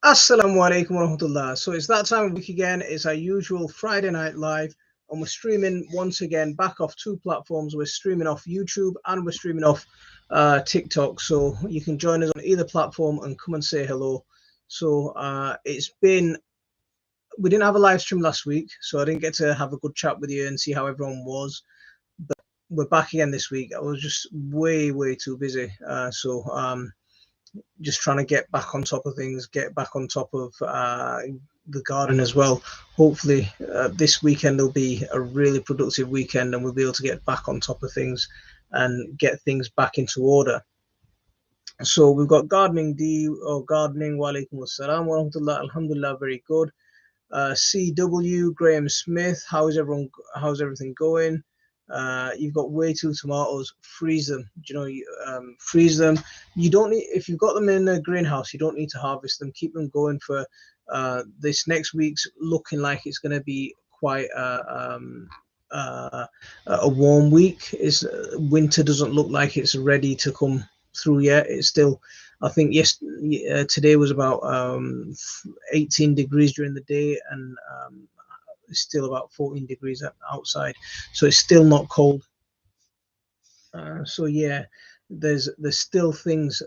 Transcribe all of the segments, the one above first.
Assalamu alaikum warahmatullah. So it's that time of week again. It's our usual Friday night live, and we're streaming once again back off two platforms. We're streaming off YouTube and we're streaming off TikTok. So you can join us on either platform and come and say hello. So we didn't have a live stream last week, so I didn't get to have a good chat with you and see how everyone was. But we're back again this week. I was just way too busy. Just trying to get back on top of things, get back on top of the garden as well. Hopefully this weekend will be a really productive weekend and we'll be able to get back on top of things and get things back into order. So we've got gardening D or gardening, wa alaikum assalam wa rahmatullah, alhamdulillah, very good. CW, Graham Smith, how's everything going? You've got way too tomatoes, freeze them. Freeze them. You don't need, if you've got them in a greenhouse, you don't need to harvest them. Keep them going for this next week's looking like it's going to be quite a warm week. Winter doesn't look like it's ready to come through yet. It's still, I think today was about 18 degrees during the day, and it's still about 14 degrees outside, so it's still not cold. So yeah, there's still things.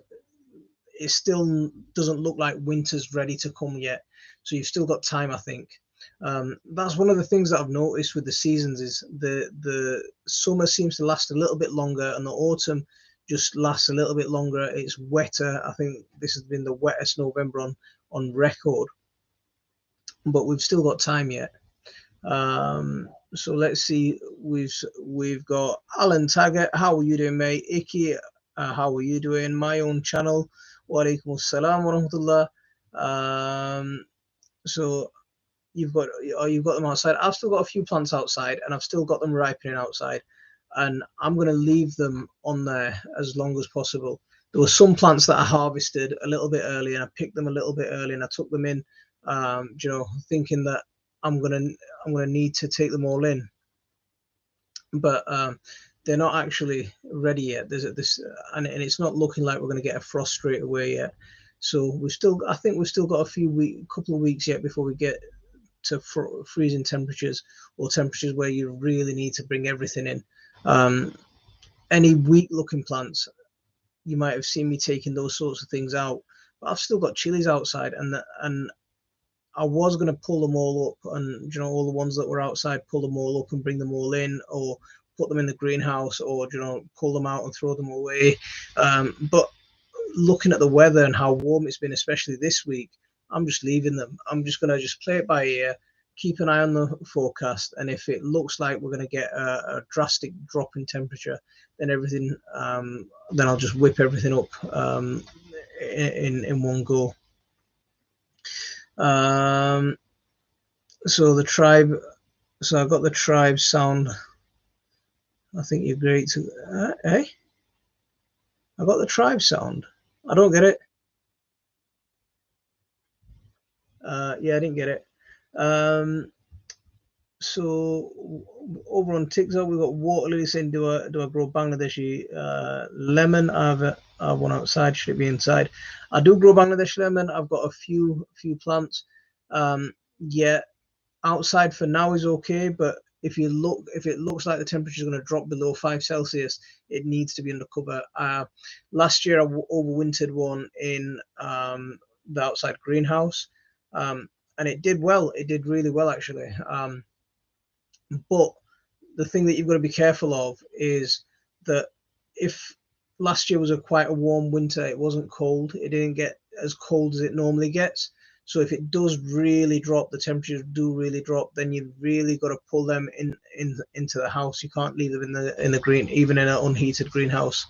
It still doesn't look like winter's ready to come yet, so you've still got time, I think. That's one of the things that I've noticed with the seasons is the summer seems to last a little bit longer and the autumn just lasts a little bit longer. It's wetter. I think this has been the wettest November on record, but we've still got time yet. So let's see. We've got Alan Taggart. How are you doing, mate? Icky, how are you doing? My own channel. Wa alaikum assalam wa rahmatullah. So you've got them outside. I've still got a few plants outside, and I've still got them ripening outside, and I'm going to leave them on there as long as possible. There were some plants that I harvested a little bit early, and I picked them a little bit early, and I took them in, thinking that I'm gonna need to take them all in, but they're not actually ready yet. And it's not looking like we're going to get a frost straight away yet. So I think we've still got couple of weeks yet before we get to freezing temperatures, or temperatures where you really need to bring everything in. Any weak looking plants, you might have seen me taking those sorts of things out, but I've still got chilies outside, and I was going to pull them all up, and all the ones that were outside, pull them all up and bring them all in, or put them in the greenhouse, or pull them out and throw them away. But looking at the weather and how warm it's been, especially this week, I'm just leaving them. I'm just going to play it by ear, keep an eye on the forecast, and if it looks like we're going to get a drastic drop in temperature, then then I'll just whip everything up in one go. So the tribe. So I got the tribe sound. I think you're great to. Hey, I got the tribe sound. I don't get it. Yeah, I didn't get it. So over on TikTok, we've got Water Lily saying, "Do I grow Bangladeshi lemon? I have one outside. Should it be inside? I do grow Bangladeshi lemon. I've got a few plants. Yeah, outside for now is okay, but if it looks like the temperature is going to drop below 5 Celsius, it needs to be under cover. Last year I overwintered one in the outside greenhouse, and it did well. It did really well, actually. But the thing that you've got to be careful of is that if last year was quite a warm winter, it wasn't cold. It didn't get as cold as it normally gets. So if it does really drop, the temperatures do really drop, then you've really got to pull them into the house. You can't leave them in the green, even in an unheated greenhouse.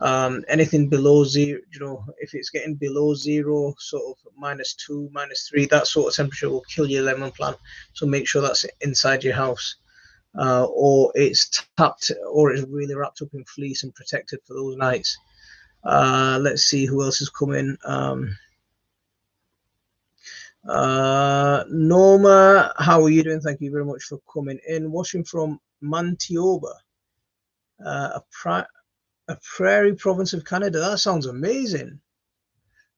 Anything below zero, if it's getting below zero, sort of -2, -3, that sort of temperature will kill your lemon plant. So make sure that's inside your house, or it's tapped, or it's really wrapped up in fleece and protected for those nights. Let's see who else is coming. Norma, how are you doing? Thank you very much for coming in. Watching from Manitoba, a prairie province of Canada. That sounds amazing.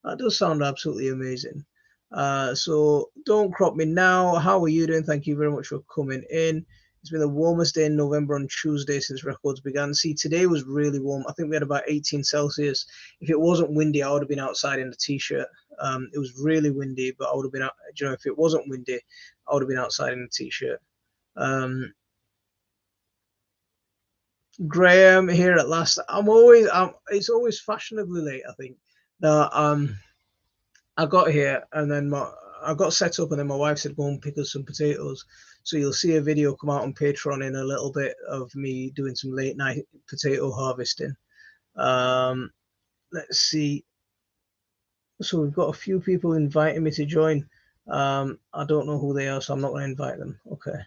That does sound absolutely amazing. So don't crop me now. How are you doing? Thank you very much for coming in. It's been the warmest day in November on Tuesday since records began. See, today was really warm. I think we had about 18 Celsius. If it wasn't windy, I would have been outside in a t-shirt. It was really windy, but I would have been out, if it wasn't windy, I would have been outside in a t-shirt. Graham here at last. It's always fashionably late, I think. No, I got here and then I got set up and then my wife said, go and pick us some potatoes. So you'll see a video come out on Patreon in a little bit of me doing some late night potato harvesting. Let's see. So we've got a few people inviting me to join. I don't know who they are, so I'm not going to invite them. Okay.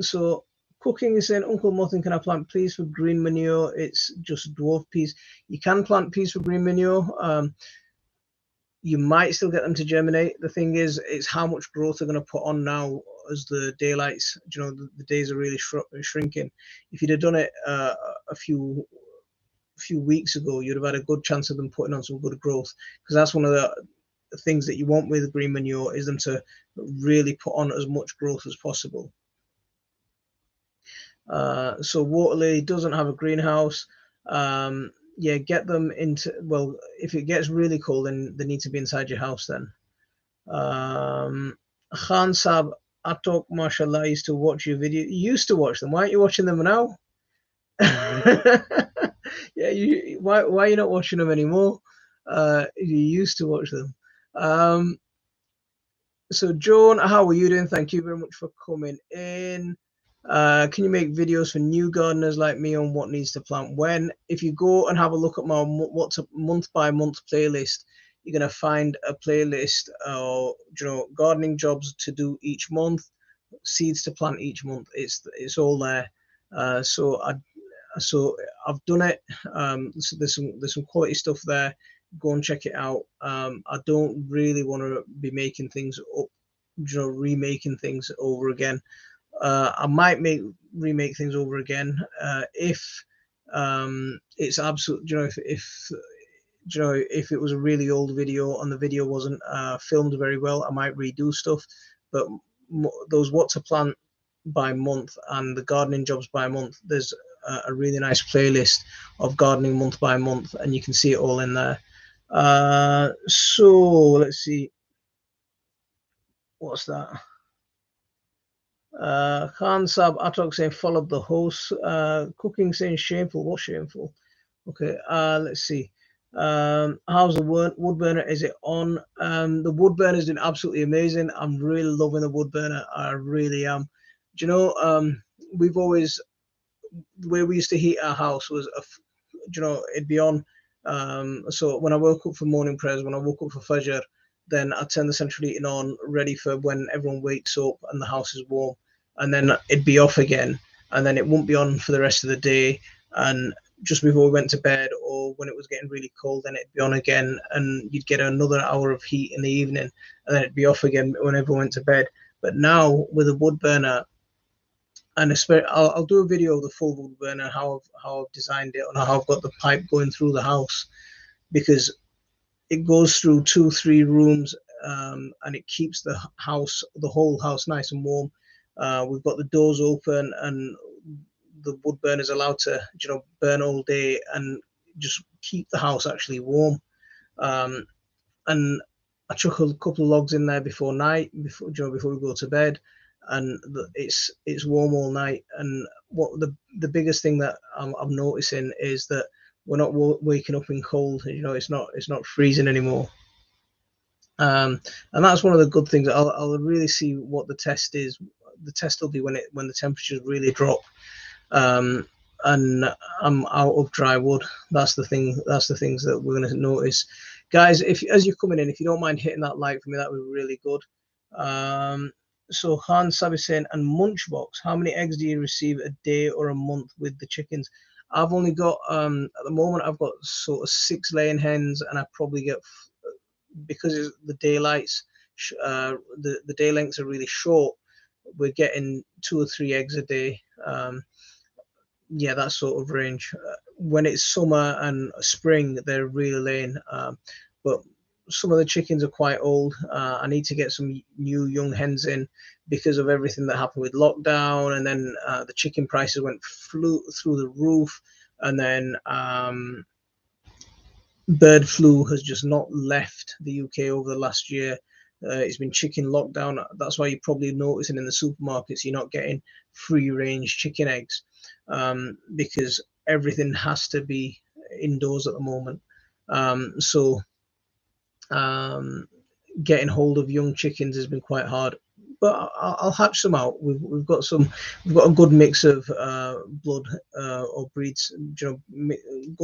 So cooking is saying, Uncle Martin, can I plant peas for green manure? It's just dwarf peas. You can plant peas for green manure. You might still get them to germinate. The thing is, it's how much growth they're going to put on now as the daylights, the days are really shrinking. If you'd have done it a few weeks ago, you'd have had a good chance of them putting on some good growth, because that's one of the things that you want with green manure, is them to really put on as much growth as possible. So Waterley doesn't have a greenhouse. Yeah, get them into, well, if it gets really cold, then they need to be inside your house then. Khan Sab Atok, mashallah, used to watch your video. You used to watch them. Why aren't you watching them now? Yeah, why are you not watching them anymore? You used to watch them. So Joan, how are you doing? Thank you very much for coming in. Can you make videos for new gardeners like me on what needs to plant when? If you go and have a look at my what's a month by month playlist, you're going to find a playlist of gardening jobs to do each month, seeds to plant each month. It's all there. So I've done it. So there's some quality stuff there. Go and check it out. I don't really want to be making things up, remaking things over again. I might remake things over again if it's absolute. If it was a really old video and the video wasn't filmed very well, I might redo stuff. But those what to plant by month and the gardening jobs by month, there's a really nice playlist of gardening month by month, and you can see it all in there. So let's see. What's that? Khan Sab Atok saying followed the host. Cooking saying shameful. What shameful? Okay. Let's see. How's the wood burner? Is it on? The wood burner has been absolutely amazing. I'm really loving the wood burner. I really am. Do you know? We've always, where we used to heat our house was it'd be on. So when I woke up for morning prayers, when I woke up for Fajr, then I'd turn the central heating on, ready for when everyone wakes up and the house is warm, and then it'd be off again, and then it won't be on for the rest of the day. And just before we went to bed, or when it was getting really cold, then it'd be on again, and you'd get another hour of heat in the evening, and then it'd be off again when everyone went to bed. But now with a wood burner, and I'll do a video of the full wood burner, how I've designed it and how I've got the pipe going through the house, because it goes through 2-3 rooms, and it keeps the whole house nice and warm. We've got the doors open, and the wood burner is allowed to burn all day and just keep the house actually warm. And I chuck a couple of logs in there before we go to bed, and it's warm all night. And what the biggest thing that I'm noticing is that we're not waking up in cold. It's not freezing anymore. And that's one of the good things. I'll really see what the test is. The test will be when the temperatures really drop. And I'm out of dry wood. That's the thing. That's the things that we're going to notice, guys. As you're coming in, if you don't mind hitting that like for me, that would be really good. So Han Sabi saying, and Munchbox, how many eggs do you receive a day or a month with the chickens? I've only got at the moment I've got sort of 6 laying hens, and I probably get, because the daylights, the day lengths are really short, we're getting 2 or 3 eggs a day. Yeah, that sort of range. When it's summer and spring, they're really laying. But some of the chickens are quite old. I need to get some new young hens in because of everything that happened with lockdown, and then the chicken prices flew through the roof, and then bird flu has just not left the UK over the last year. It's been chicken lockdown. That's why you're probably noticing in the supermarkets you're not getting free range chicken eggs, because everything has to be indoors at the moment. So getting hold of young chickens has been quite hard, but I'll hatch them out. We've got a good mix of blood or breeds, good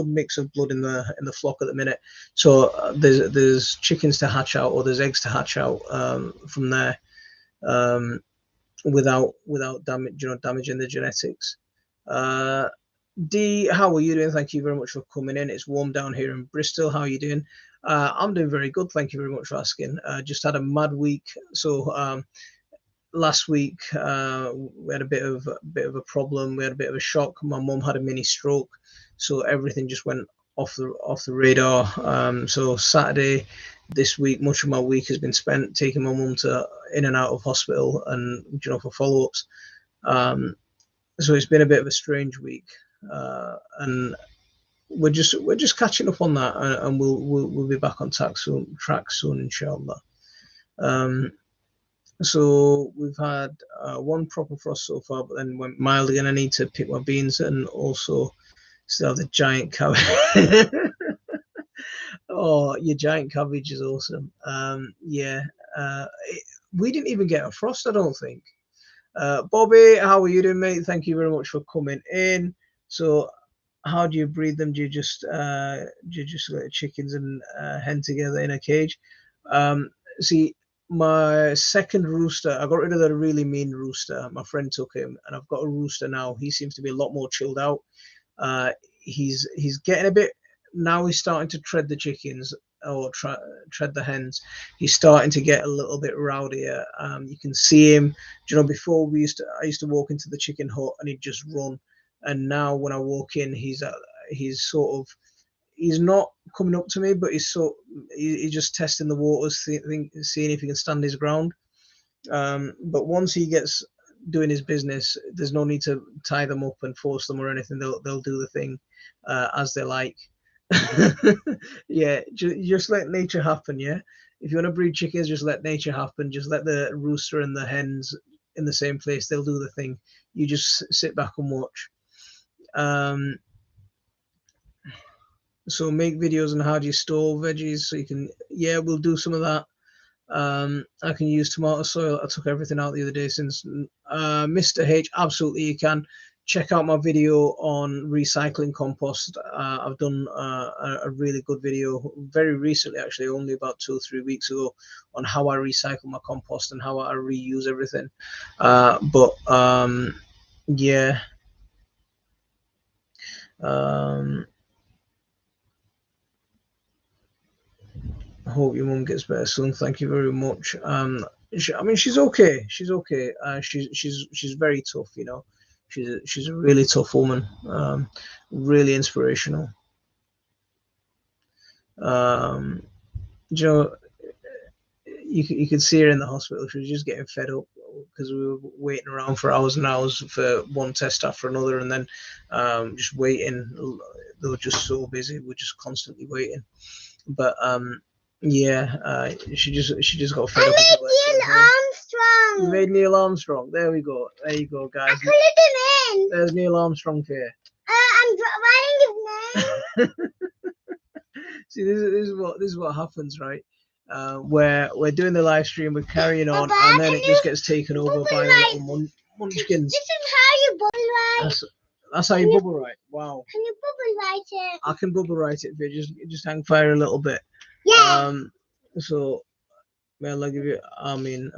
mix of blood in the flock at the minute. So there's chickens to hatch out, or there's eggs to hatch out from there, without damaging the genetics. D, how are you doing? Thank you very much for coming in. It's warm down here in Bristol. How are you doing? I'm doing very good. Thank you very much for asking. Just had a mad week. So last week we had a bit of a problem. We had a bit of a shock. My mum had a mini stroke, so everything just went off the radar. So Saturday this week, much of my week has been spent taking my mum in and out of hospital, and for follow-ups. So it's been a bit of a strange week. And we're just catching up on that, and we'll be back on track soon, inshallah. So we've had one proper frost so far, but then went mild again. I need to pick my beans, and also still have the giant cabbage. Oh, your giant cabbage is awesome. Yeah, we didn't even get a frost, I don't think. Bobby, how are you doing, mate? Thank you very much for coming in. So, how do you breed them? Do you just let chickens and hen together in a cage? See, my second rooster, I got rid of the really mean rooster. My friend took him, and I've got a rooster now. He seems to be a lot more chilled out. He's getting a bit now. He's starting to tread the chickens, or tread the hens. He's starting to get a little bit rowdier. You can see him. Before I used to walk into the chicken hut and he'd just run, and now when I walk in, he's not coming up to me, but he's just testing the waters, seeing if he can stand his ground. But once he gets doing his business, there's no need to tie them up and force them or anything. They'll do the thing as they like. Yeah, just let nature happen. Yeah, if you want to breed chickens, just let nature happen. Just let the rooster and the hens in the same place. They'll do the thing. You just sit back and watch. So make videos on how do you store veggies, so you can, yeah, we'll do some of that. I can use tomato soil. I took everything out the other day since Mr. H. Absolutely, you can check out my video on recycling compost. I've done a really good video very recently, actually, only about 2 or 3 weeks ago, on how I recycle my compost and how I reuse everything. Yeah. I hope your mum gets better soon. Thank you very much. I mean, she's okay. She's okay. She's very tough. She's a really tough woman. Really inspirational. You could see her in the hospital. She was just getting fed up because we were waiting around for hours and hours for one test after another, and then just waiting. They were just so busy. We're just constantly waiting. But yeah, she just got fed up. I made Neil Armstrong. You made Neil Armstrong. There we go. There you go, guys. I coloured him in. There's Neil Armstrong here. I'm writing his name. See, this is what happens, right? Where we're doing the live stream, we're carrying on, and then it just gets taken over by the little munchkins. This is how you bubble write. That's how you bubble write. Wow. Can you bubble write it? I can bubble write it, but just hang fire a little bit. Yeah. So, may Allah give you. Amen.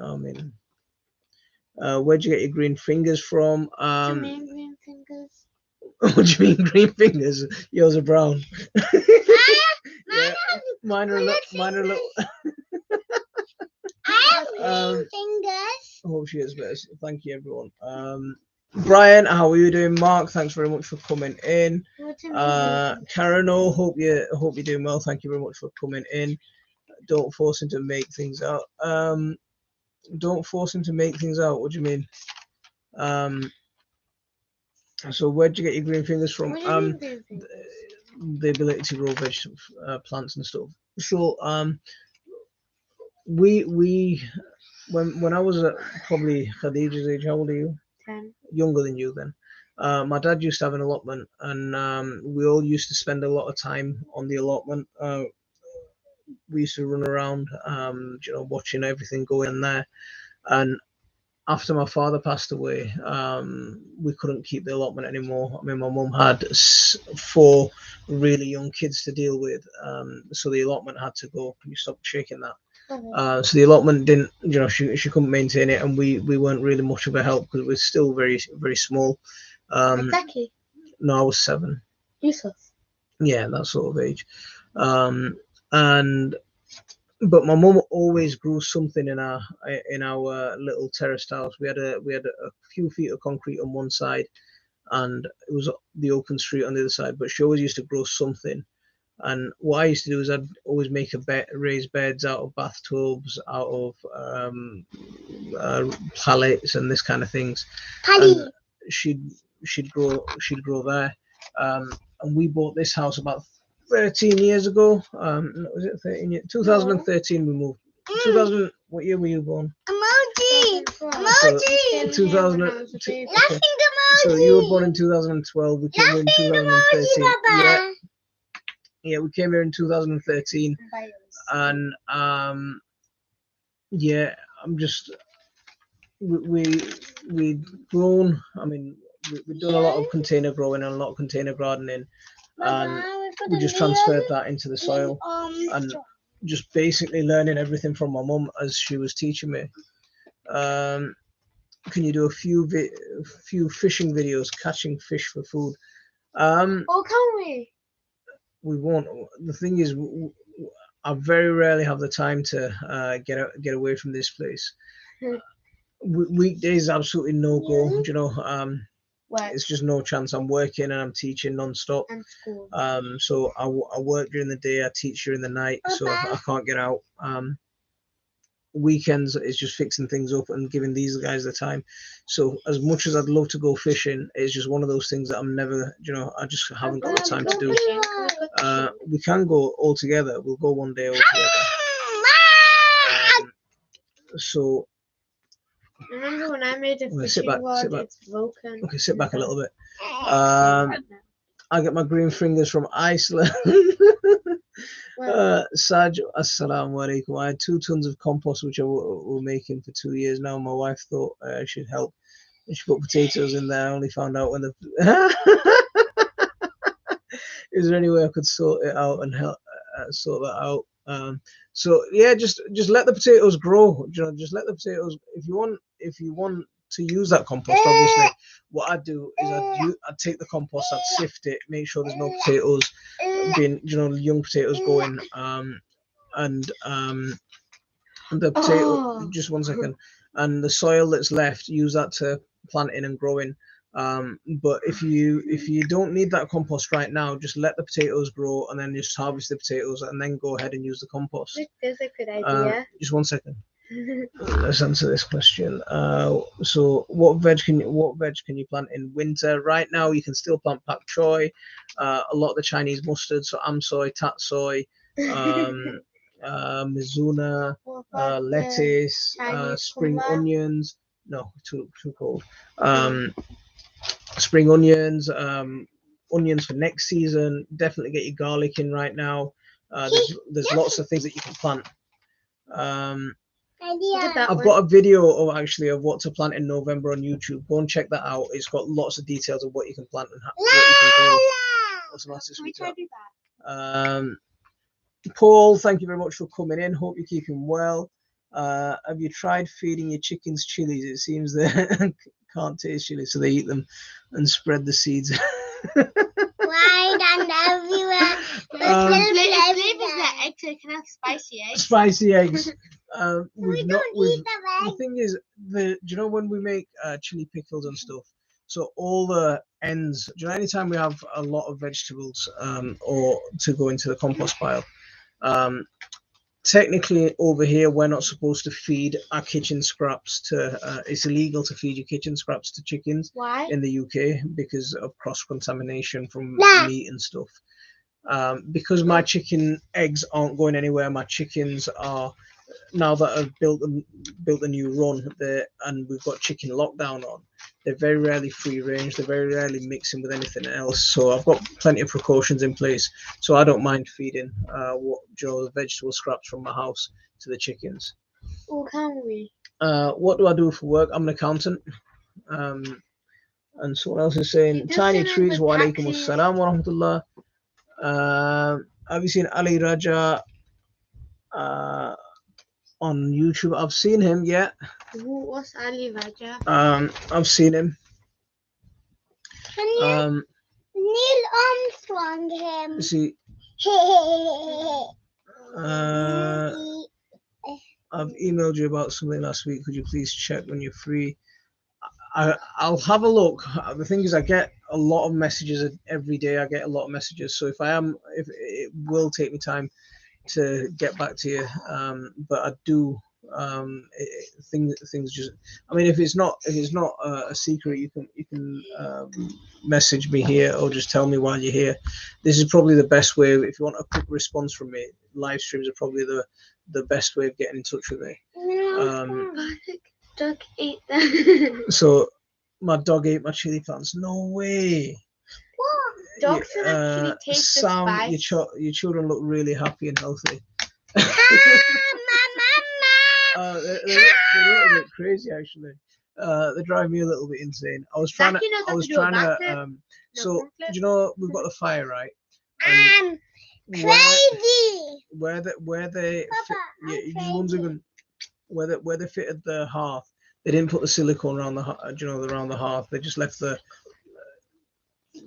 Where'd you get your green fingers from? Green fingers. What do you mean green fingers? Yours are brown. Yeah. Mine are a little. I have green fingers. I hope she gets better. Thank you, everyone. Brian, how are you doing? Mark, thanks very much for coming in. Karen, hope you're doing well. Thank you very much for coming in. Don't force him to make things out. Don't force him to make things out. What do you mean? So where'd you get your green fingers from? The ability to grow vegetables, plants and stuff. So we when I was probably Khadija's age, how old are you? 10. Younger than you then. My dad used to have an allotment, and we all used to spend a lot of time on the allotment. We used to run around, watching everything going on there. And after my father passed away, we couldn't keep the allotment anymore. I mean, my mum had 4 really young kids to deal with, so the allotment had to go. Can you stop shaking that? So the allotment didn't, she couldn't maintain it, and we weren't really much of a help because we're still very, very small. Exactly. No, I was 7. Yusuf. Yeah, that sort of age. But my mum always grew something in our little terraced house. We had a few feet of concrete on one side, and it was the open street on the other side. But she always used to grow something. And what I used to do is I'd always make raised beds out of bathtubs, out of pallets and this kind of things. And she'd grow there. And we bought this house about 13 years ago. Was it 13 years? 2013 we moved. 2000. What year were you born? Emoji. 2000. Okay. So you were born in 2012. We came in 2013. Yeah, we came here in 2013, and yeah, I'm just we'd grown. I mean, we've done a lot of container growing and a lot of container gardening, and we just transferred that into the soil, and just basically learning everything from my mum as she was teaching me. Can you do a few fishing videos, catching fish for food? Oh, can we? We won't. The thing is, I very rarely have the time to get away from this place. Weekdays, absolutely no go. It's just no chance. I'm working and I'm teaching non-stop. And school. So I work during the day, I teach during the night, so I can't get out. Weekends is just fixing things up and giving these guys the time. So as much as I'd love to go fishing, it's just one of those things that I'm never, I just haven't got the time to do. We can go all together. We'll go one day all together. So remember when I made a fishing rod? It's broken. Okay, sit back a little bit. I get my green fingers from Iceland. Saj, assalamu alaikum. I had 2 tons of compost which I were making for 2 years now. My wife thought I should help. And she put potatoes in there. I only found out when is there any way I could sort it out and help sort that out? So yeah, just let the potatoes grow. Just let the potatoes. If you want to use that compost, obviously, what I'd do is I'd take the compost, I'd sift it, make sure there's no potatoes being, young potatoes going, and the potato. Just one second, and the soil that's left, use that to plant in and grow in. But if you don't need that compost right now, just let the potatoes grow and then just harvest the potatoes and then go ahead and use the compost. That's a good idea. Just one second. Let's answer this question. So what veg can you plant in winter? Right now you can still plant pak choy, a lot of the Chinese mustard, so am soy, tat soy, mizuna, lettuce, spring onions. No, too cold. Spring onions, onions for next season. Definitely get your garlic in right now. There's lots of things that you can plant. I've got a video of what to plant in November on YouTube. Go and check that out. It's got lots of details of what you can plant and what you can grow. Can we try to do that? Paul, thank you very much for coming in. Hope you're keeping well. Have you tried feeding your chickens chilies? It seems they can't taste chili, so they eat them and spread the seeds. Right and everywhere. Eggs, so can have spicy eggs. Spicy eggs. The thing is, do you know when we make chili pickles and stuff? So all the ends. Do you know anytime we have a lot of vegetables or to go into the compost pile, technically over here we're not supposed to feed our kitchen scraps to. It's illegal to feed your kitchen scraps to chickens. Why? In the UK because of cross contamination from meat and stuff. Because my chicken eggs aren't going anywhere. My chickens are now that I've built a new run there, and we've got chicken lockdown on. They're very rarely free range. They're very rarely mixing with anything else. So I've got plenty of precautions in place. So I don't mind feeding the vegetable scraps from my house to the chickens. Oh, can we? What do I do for work? I'm an accountant. And someone else is saying tiny trees. Wa alaikum assalam wa rahmatullah. Have you seen Ali Raja on YouTube? I've seen him. Yeah. What's Ali Raja? I've seen him. Neil Armstrong him. See. I've emailed you about something last week. Could you please check when you're free? I'll have a look. The thing is, I get a lot of messages every day. I get a lot of messages. So if it will take me time to get back to you. But I do. Things just. I mean, if it's not a secret, you can message me here or just tell me while you're here. This is probably the best way. If you want a quick response from me, live streams are probably the best way of getting in touch with me. Dog ate them. So my dog ate my chili plants. No way. What? Dogs can actually taste the Sam, spice. your children look really happy and healthy. They're a little bit crazy actually. They drive me a little bit insane. I was trying to. So do you know we've got the fire, right? I'm crazy. Where they fitted the hearth, they didn't put the silicone around around the hearth. They just left the.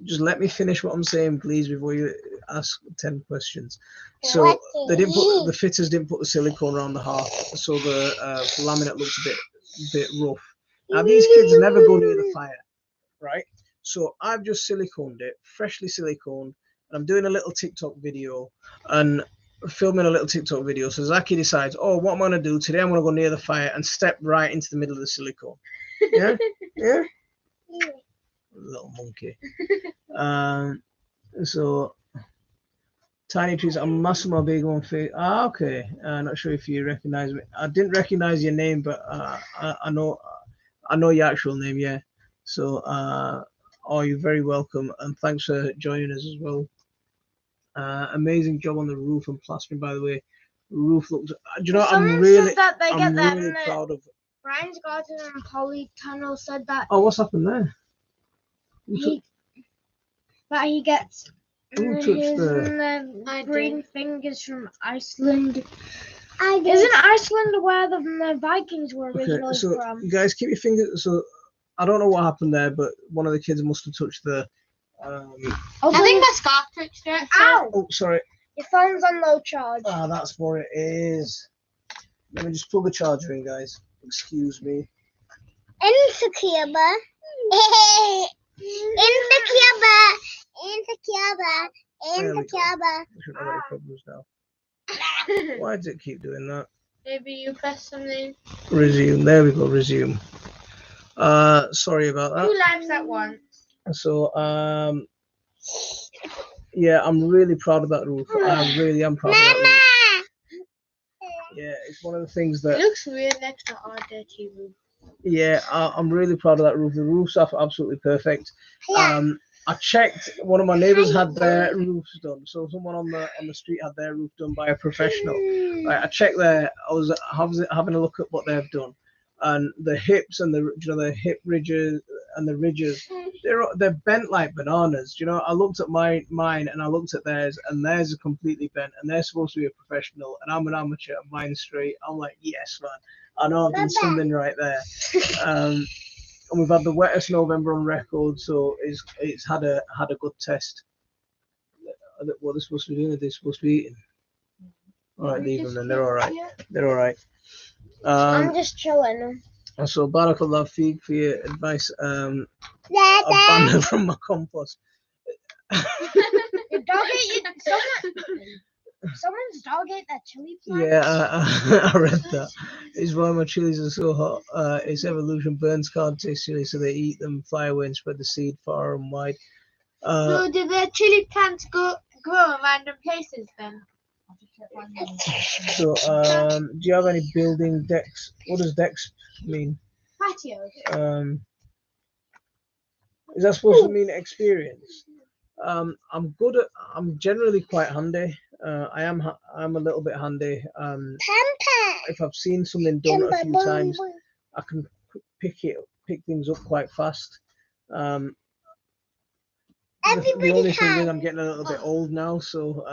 Just let me finish what I'm saying, please, before you ask 10 questions. So the fitters didn't put the silicone around the hearth, so the laminate looks a bit rough. Now these kids never go near the fire, right? So I've just siliconed it, freshly siliconed, and I'm doing a little TikTok video and filming a little TikTok video. So Zaki decides, oh, what am I gonna do today? I'm gonna go near the fire and step right into the middle of the silicone. Yeah, yeah. Little monkey. So tiny trees. I'm Massimo big on face. Okay. Not sure if you recognize me. I didn't recognize your name, but I know your actual name. Yeah. So you're very welcome, and thanks for joining us as well. Amazing job on the roof and plastering, by the way. Roof looks. Do you know? I'm really proud of. Brian's Garden and Polytunnel said that. Oh, what's happened there? He gets his green fingers from Iceland. Isn't Iceland where the Vikings were originally from? You guys keep your fingers. So I don't know what happened there, but one of the kids must have touched the. I think the scarf touched it. Ow! Oh, sorry. Your phone's on low charge. That's what it is. Let me just plug the charger in, guys. Excuse me. Insecure. We should have any problems now. Why does it keep doing that? Maybe you press something. Resume. There we go. Resume. Sorry about that. 2 lives at once. So yeah, I'm really proud of that roof. I really am proud of that roof. Yeah, it's one of the things that. It looks weird next to our dirty roof. Yeah, I'm really proud of that roof. The roof's absolutely perfect. I checked. One of my neighbours had their roofs done. So someone on the street had their roof done by a professional. Right, I checked there. I was having a look at what they've done, and the hips and the hip ridges and the ridges, they're bent like bananas. I looked at mine and I looked at theirs, and theirs are completely bent, and they're supposed to be a professional, and I'm an amateur. Mine's straight. I'm like, yes, man. I know I've done something right there. And we've had the wettest November on record, so it's had a good test. What they're supposed to be doing? They're supposed to be eating. All right, leave them then. They're all right. They're all right. I'm just chilling. So Barakallah Feek for your advice. Abandoned from my compost. Your dog ate someone. Someone's dog ate that chili plant. Yeah, I read that. It's why my chilies are so hot. Its evolution, burns can't taste chili, so they eat them, fly away, and spread the seed far and wide. So did the chili plants grow in random places then? So, do you have any building decks? What does decks mean? Patios. Is that supposed to mean experience? I'm generally quite handy. I'm a little bit handy. If I've seen something done a few times, I can pick things up quite fast. The only thing is I'm getting a little bit old now, so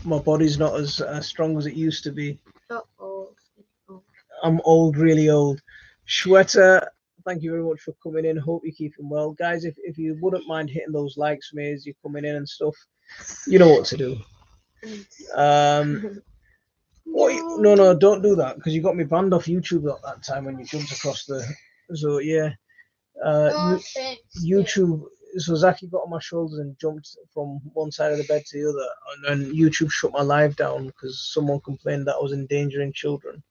my body's not as strong as it used to be. Not old. I'm old, really old. Shweta, thank you very much for coming in. Hope you're keeping well. Guys, if you wouldn't mind hitting those likes for me as you're coming in and stuff, you know what to do. No, don't do that, because you got me banned off YouTube at that time when you jumped across the... So, yeah. YouTube... So Zaki got on my shoulders and jumped from one side of the bed to the other, and then YouTube shut my live down because someone complained that I was endangering children.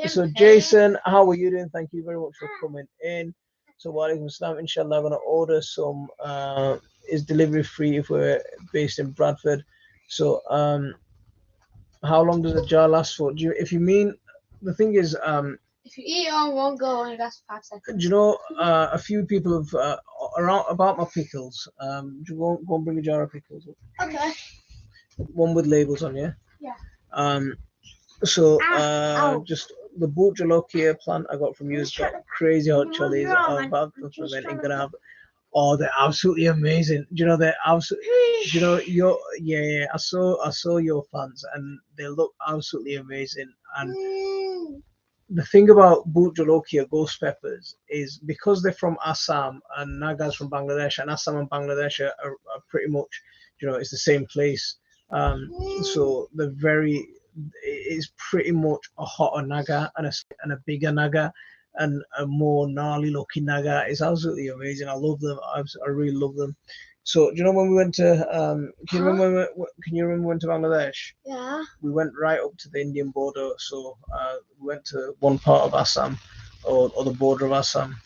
So Jason, how are you doing? Thank you very much for coming in. So walaikum assalam. Inshallah, I'm gonna order some. Is delivery free if we're based in Bradford? So how long does a jar last for? If you mean, the thing is, if you eat it on one go, only lasts 5 seconds. Do you know, a few people have around about my pickles. Do you go and bring a jar of pickles? Okay. One with labels on, yeah. Yeah. So just the boot jalokia plant I got from you has got crazy hot chilies. I'm gonna have. Oh, they're absolutely amazing. Do you know they're absolutely? Do you know yeah. I saw your plants and they look absolutely amazing. And the thing about boot jalokia ghost peppers is because they're from Assam and Nagas from Bangladesh, and Assam and Bangladesh are pretty much, it's the same place. So it's pretty much a hotter Naga and a bigger Naga and a more gnarly looking Naga. It's absolutely amazing. I love them. I really love them. So do you know when we went to can you remember when we went to Bangladesh? Yeah. We went right up to the Indian border. So we went to one part of Assam or the border of Assam.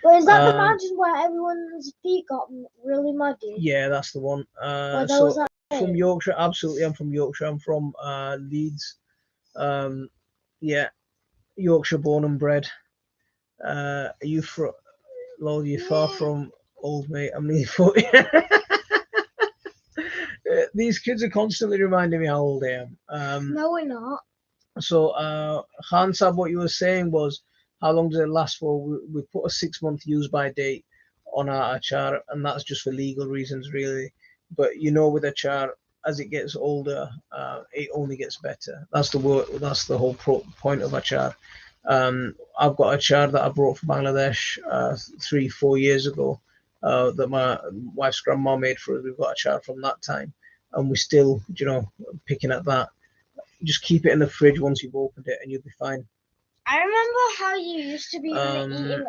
Well, is that the mountain where everyone's feet got really muddy? Yeah, that's the one. So from Yorkshire, absolutely. I'm from Yorkshire. I'm from Leeds. Yeah, Yorkshire born and bred. Are you from? Lol, you're far from old, mate. I'm nearly 40. These kids are constantly reminding me how old I am. No, we're not. So, Khan Sab, what you were saying was, how long does it last for? We put a 6-month use by date on our achar, and that's just for legal reasons, really. But with achar, as it gets older, it only gets better. That's the whole point of achar. I've got achar that I brought from Bangladesh 3-4 years ago that my wife's grandma made for us. We've got achar from that time, and we're still, picking at that. Just keep it in the fridge once you've opened it, and you'll be fine. I remember how you used to be eating using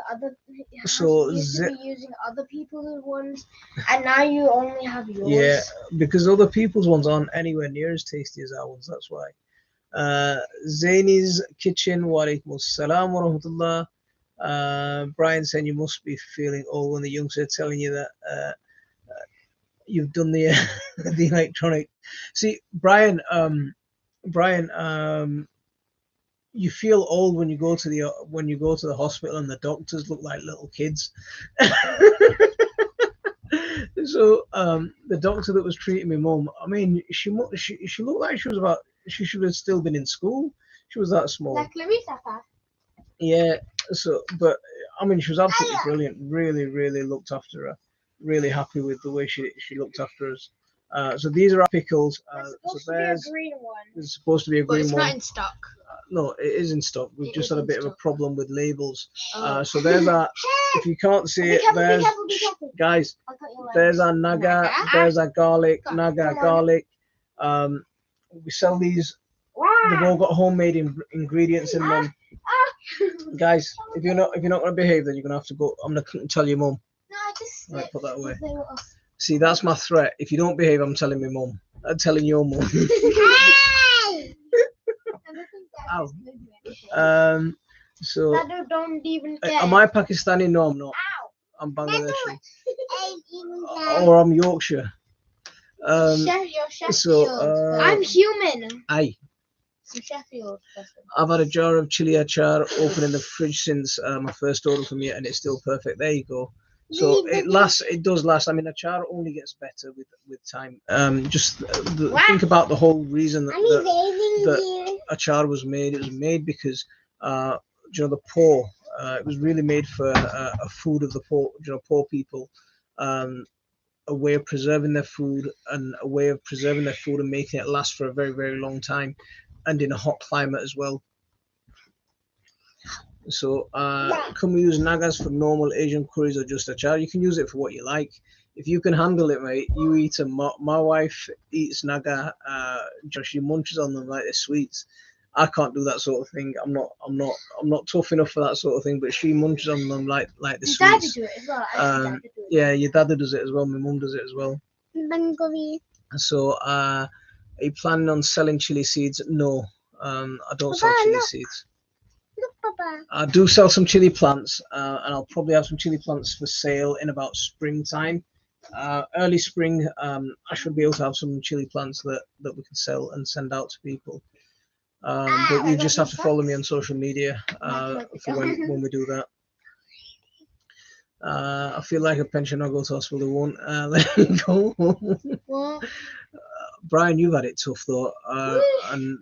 other people's ones, and now you only have yours. Yeah, because other people's ones aren't anywhere near as tasty as our ones. That's why. Zaini's Kitchen, walaikum assalam wa rahmatullah. Brian saying you must be feeling old when the youngster telling you that you've done the the electronic. See, Brian, you feel old when you go to the hospital and the doctors look like little kids. So the doctor that was treating my mum, I mean, she looked like she should have still been in school. She was that small. Like Larissa. Yeah. So, but I mean, she was absolutely brilliant. Really, really looked after her. Really happy with the way she looked after us. So these are our pickles. Supposed to be a green one. There's supposed to be a green one. But it's not in stock. No, it is in stock. We've just had a bit of a problem with labels. So there's our. If you can't see it, there's guys. There's our naga. There's our garlic. Naga garlic. We sell these. They've all got homemade ingredients in them. Guys, if you're not going to behave, then you're going to have to go. I'm going to tell your mum. No, I just. Right, put that away. See, that's my threat. If you don't behave, I'm telling my mum. I'm telling your mum. Ow. So, Dadu don't even care. am I Pakistani? No, I'm not. Ow. I'm Bangladeshi. Ain't even care. Or I'm Yorkshire. You're Sheffield. So, I'm human. aye. I'm Sheffield. I've had a jar of chili achar open in the fridge since my first order from you, and it's still perfect. There you go. So it lasts. It does last. I mean, achar only gets better with time. Just think about the whole reason that achar was made. It was made because the poor. It was really made for a food of the poor. Poor people. A way of preserving their food and a way of preserving their food and making it last for a very, very long time, and in a hot climate as well. So can we use nagas for normal Asian curries or just achar? You can use it for what you like. If you can handle it, mate, you eat them. My wife eats naga. She munches on them like they're sweets. I can't do that sort of thing. I'm not tough enough for that sort of thing. But she munches on them like the Your dad sweets. do it as well. Dad do it. Yeah, your dad does it as well. My mum does it as well. Bengali. So, are you planning on selling chili seeds? No, I don't sell Papa, chili look. seeds. Look, Papa. I do sell some chili plants, and I'll probably have some chili plants for sale in about springtime. Early spring, I should be able to have some chili plants that we can sell and send out to people. But you just have to follow me on social media for when we do that. I feel like a pensioner. I'll go to hospital. They won't let me go. What? Brian, you've had it tough though, and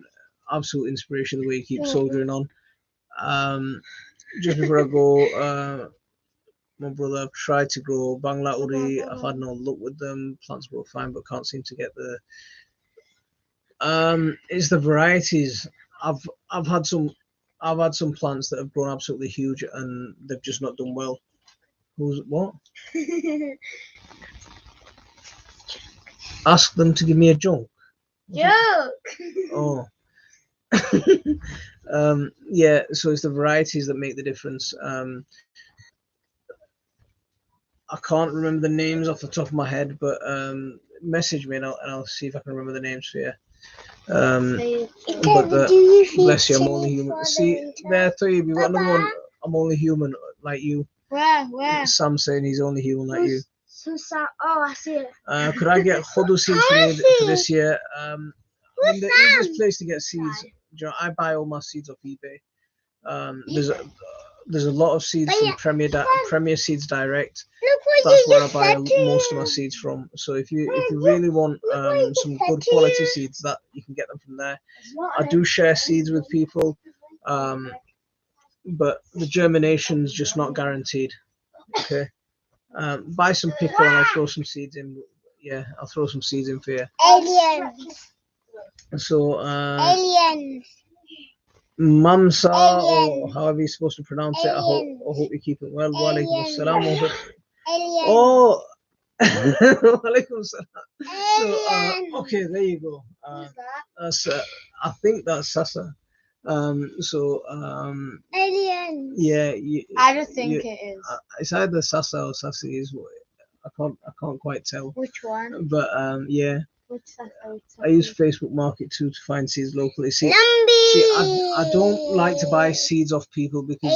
absolute inspiration the way you keep soldiering on. Just before I go, my brother, I've tried to grow Bangla Uri. I've had no luck with them. Plants grow fine, but can't seem to get the. It's the varieties. I've had some plants that have grown absolutely huge and they've just not done well. Who's what? Ask them to give me a junk. Joke. Oh. Yeah, so it's the varieties that make the difference. I can't remember the names off the top of my head, but message me and I'll see if I can remember the names for you. But bless you, I'm only human. See, there, Toyib, you've got another one. I'm only human like you. Where? Sam saying he's only human like you. Oh, I see it. Could I get Hodu seeds for this year? I mean, there's place to get seeds. I buy all my seeds off eBay. There's a lot of seeds from Premier Seeds Direct. That's where I buy most of my seeds from. So if you really want some good quality seeds, that you can get them from there. I do share seeds with people, but the germination's just not guaranteed. Okay. Buy some pickle and I'll throw some seeds in. Yeah, I'll throw some seeds in for you. Aliens. So Aliens. Mamsa, or however you're supposed to pronounce it. I hope you keep it well. Walaikum assalam. Aliens. Oh, walaikum assalam. So okay, there you go. That's I think that's Sasa. Aliens. Yeah, I just think it is. it's either Sasa or Sassy. I can't quite tell. Which one? But yeah. Which side? I use Facebook Market too to find seeds locally. See, I don't like to buy seeds off people because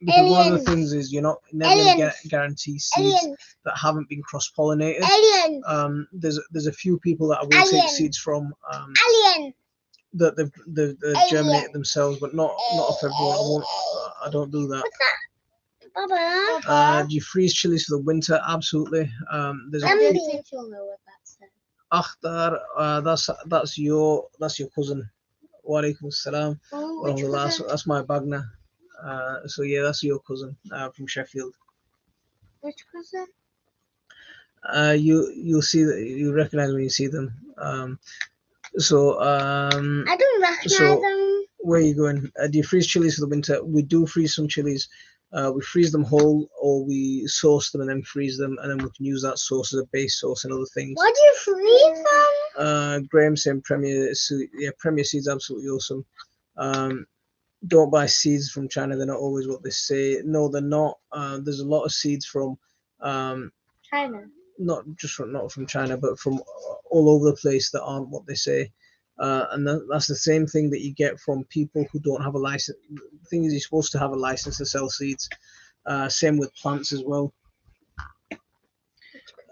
one of the things is you're never going to get guarantee seeds that haven't been cross-pollinated. There's a few people that I will take seeds from that they've germinated themselves, but not off everyone. I don't do that. Do you freeze chilies for the winter? Absolutely. There's I think you'll know what that says. Akhtar, that's your cousin. Walaikum assalam. That's my bagna. So yeah, that's your cousin from Sheffield. Which cousin? You'll see that you recognize when you see them. I don't recognize them. Where are you going? Do you freeze chilies for the winter? We do freeze some chilies. We freeze them whole, or we sauce them and then freeze them, and then we can use that sauce as a base sauce and other things. Why do you freeze them? Graham saying Premier Seeds absolutely awesome. Don't buy seeds from China. They're not always what they say. No, they're not. There's a lot of seeds from China. not from China, but from all over the place that aren't what they say. And that's the same thing that you get from people who don't have a license. The thing is, you're supposed to have a license to sell seeds. Same with plants as well.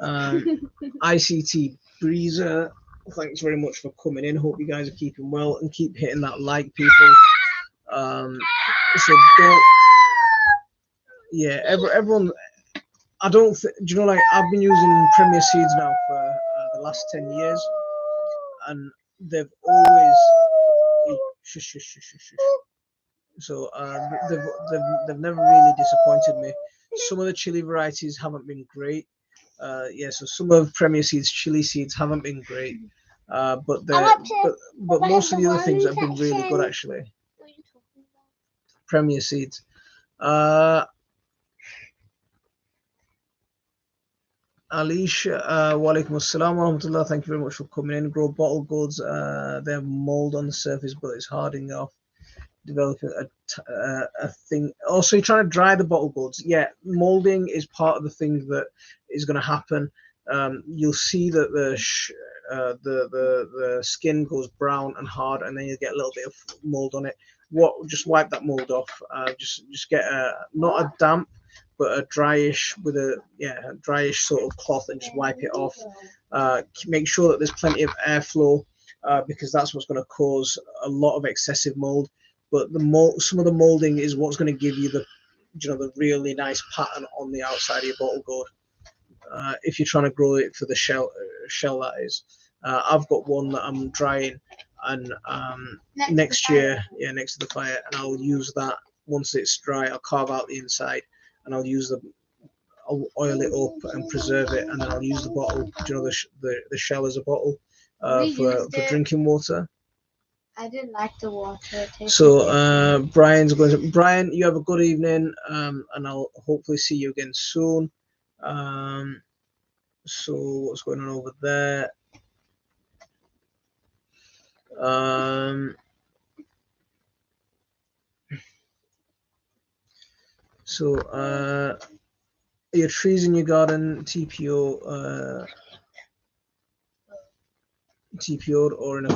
ICT Breezer, thanks very much for coming in. Hope you guys are keeping well and keep hitting that like, people. So don't, yeah, everyone. I don't. Do you know? Like, I've been using Premier Seeds now for the last 10 years, and they've always. Shush, shush, shush, shush, shush. So they've never really disappointed me. Some of the chili varieties haven't been great. Yeah, so some of Premier Seeds chili seeds haven't been great. But most of the other things have been really good actually. Premier Seeds. Alicia, walaikum assalam wa rahmatullah. Thank you very much for coming in. Grow bottle gourds. They have mold on the surface, but it's hardening off. Developing a thing. Also, you're trying to dry the bottle gourds. Yeah, molding is part of the thing that is going to happen. You'll see that the skin goes brown and hard, and then you get a little bit of mold on it. Just wipe that mold off. Just get not a damp, but a dryish dryish sort of cloth, and just wipe it off. Make sure that there's plenty of airflow, because that's what's going to cause a lot of excessive mold. But some of the molding is what's going to give you the really nice pattern on the outside of your bottle gourd. If you're trying to grow it for the shell that is. I've got one that I'm drying, and next year, next to the fire, and I'll use that once it's dry. I'll carve out the inside, and I'll oil it up and preserve it, and then I'll use the bottle, the shell as a bottle for drinking water. I didn't like the water. So Brian's going to. Brian, you have a good evening, and I'll hopefully see you again soon. So what's going on over there? Your trees in your garden TPO. TPO'd or in a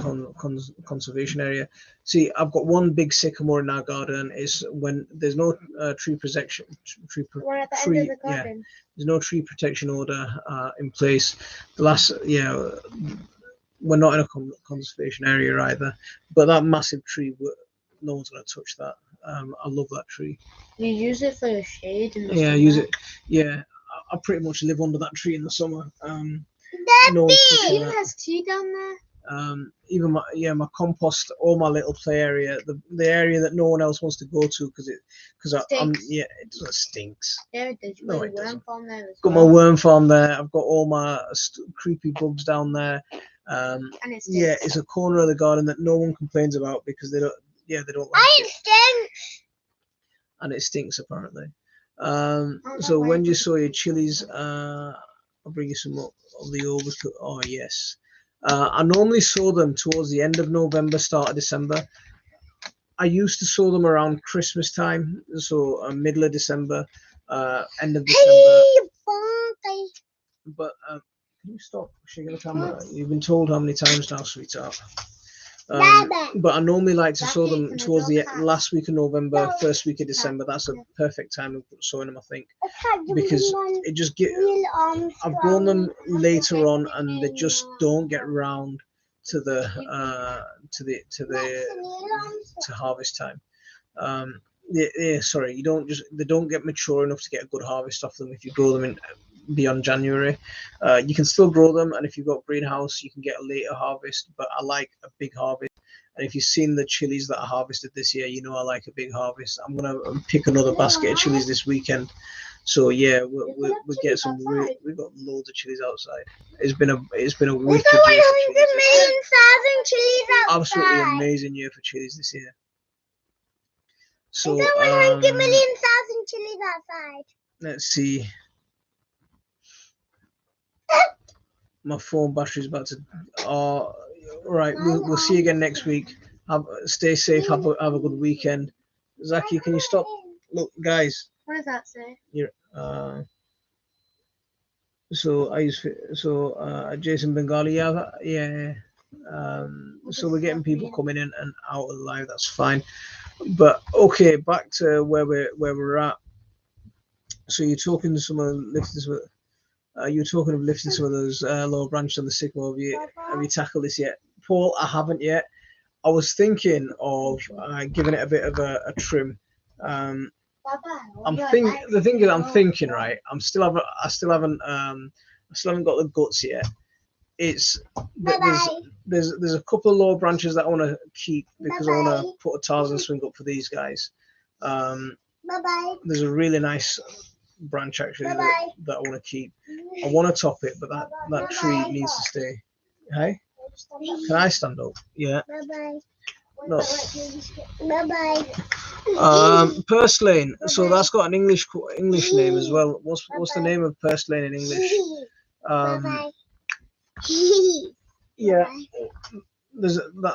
conservation area. See, I've got one big sycamore in our garden. Is when there's no tree protection. There's no tree protection order in place. We're not in a conservation area either. But that massive tree, no one's gonna touch that. I love that tree. You use it for your shade in the summer. use it. Yeah, I pretty much live under that tree in the summer. No even has tea down there. Even my compost, all my little play area, the area that no one else wants to go to because it stinks. Yeah, it does. No, it doesn't. Farm there as got my worm farm there. I've got all my creepy bugs down there. And it's a corner of the garden that no one complains about because they don't like it. Stinks. And it stinks apparently. So when you sow your chilies, I'll bring you some of the overcooked. Oh yes. I normally sow them towards the end of November, start of December. I used to sow them around Christmas time, so middle of December, end of December. But can you stop shaking the camera? You've been told how many times now, sweetheart. But I normally like to sow them towards the last week of November, first week of December. That's a perfect time of sowing them, I think, because it just I've grown them later on, and they just don't get round to harvest time. Sorry, they don't get mature enough to get a good harvest off them if you grow them in beyond January. You can still grow them, and if you've got a greenhouse you can get a later harvest, but I like a big harvest. And if you've seen the chilies that I harvested this year, I like a big harvest. I'm gonna pick another basket of chilies this weekend. So yeah, we'll get some. We've got loads of chilies outside. It's been a wicked year for chilies. Absolutely amazing year for chilies this year. So 100 million thousand chilies outside. Let's see. My phone battery's about to. Right. We'll see you again next week. Stay safe. Have a good weekend. Zaki, can you stop? Look, guys. What does that say? You're So Jason Bengali, yeah. So we're getting people coming in and out of the live. That's fine. But okay, back to where we're at. So you're talking to someone lifting some. You're talking of lifting some of those lower branches on the sycamore. Have you tackled this yet, Paul? I haven't yet. I was thinking of giving it a bit of a trim. The thing is, I'm thinking, right. I still haven't got the guts yet. It's there's a couple of lower branches that I want to keep because I want to put a Tarzan swing up for these guys. There's a really nice branch actually that I want to keep. I want to top it, but that tree needs to stay. Hey, can I stand up? Yeah. No. Purslane. So that's got an English name as well. What's the name of purslane in English? Yeah.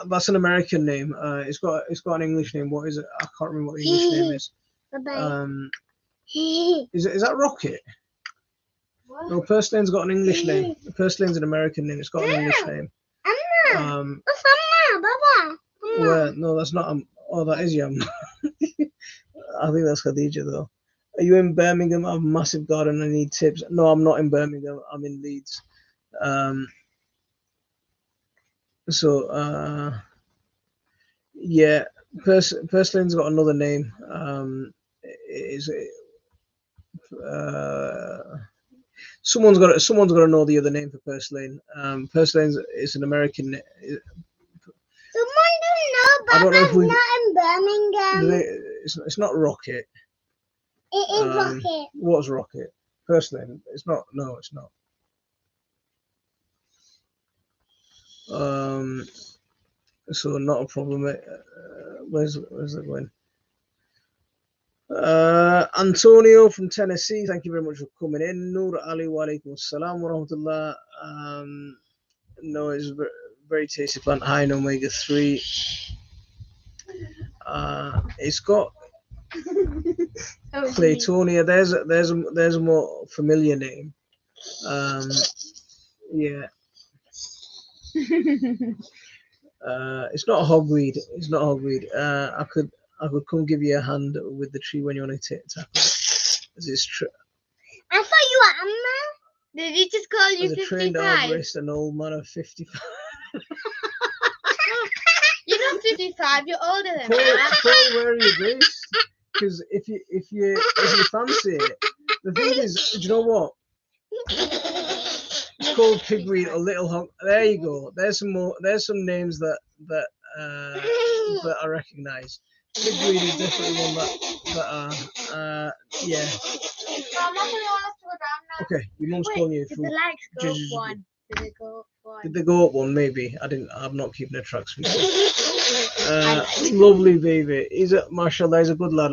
That's an American name. It's got an English name. What is it? I can't remember what the English name is. Is that Rocket? No, purslane's got an English name. Purslane's an American name. It's got an English name. Well, no, that's not. Oh, that is Yam. I think that's Khadija though. Are you in Birmingham? I have a massive garden. I need tips. No, I'm not in Birmingham. I'm in Leeds. Yeah, Purslane's got another name. Someone's got to know the other name for purslane. Purslane is an American. Someone don't know, but I don't know if we. not in Birmingham. It's not Rocket. It is Rocket. What's Rocket? Purslane. It's not. No, it's not. So not a problem. Where's that going? Antonio from Tennessee, thank you very much for coming in. Noor Ali, wa alaikum assalam wa rahmatullah. No, it's very tasty plant, high in omega-3. It's got Claytonia. There's a more familiar name. Yeah. It's not a hogweed. It's not hogweed. I could come give you a hand with the tree when you want to tackle it. This is true. I thought you were Amma. Did he just call you As a trained 55? arborist, an old man of 55. You're not 55. You're older than Paul, that. Paul, where are you based? Because if you fancy it, the thing is, do you know what? It's called pigweed or little hog. There you go. There's some more. There's some names that I recognise. Pigweed is definitely one that yeah. Okay, your mum's calling you. Did the lights go up one? Did they go up one? Did they go up one? Maybe. I'm not keeping a track. Lovely baby. He's a mashallah. He's a good lad.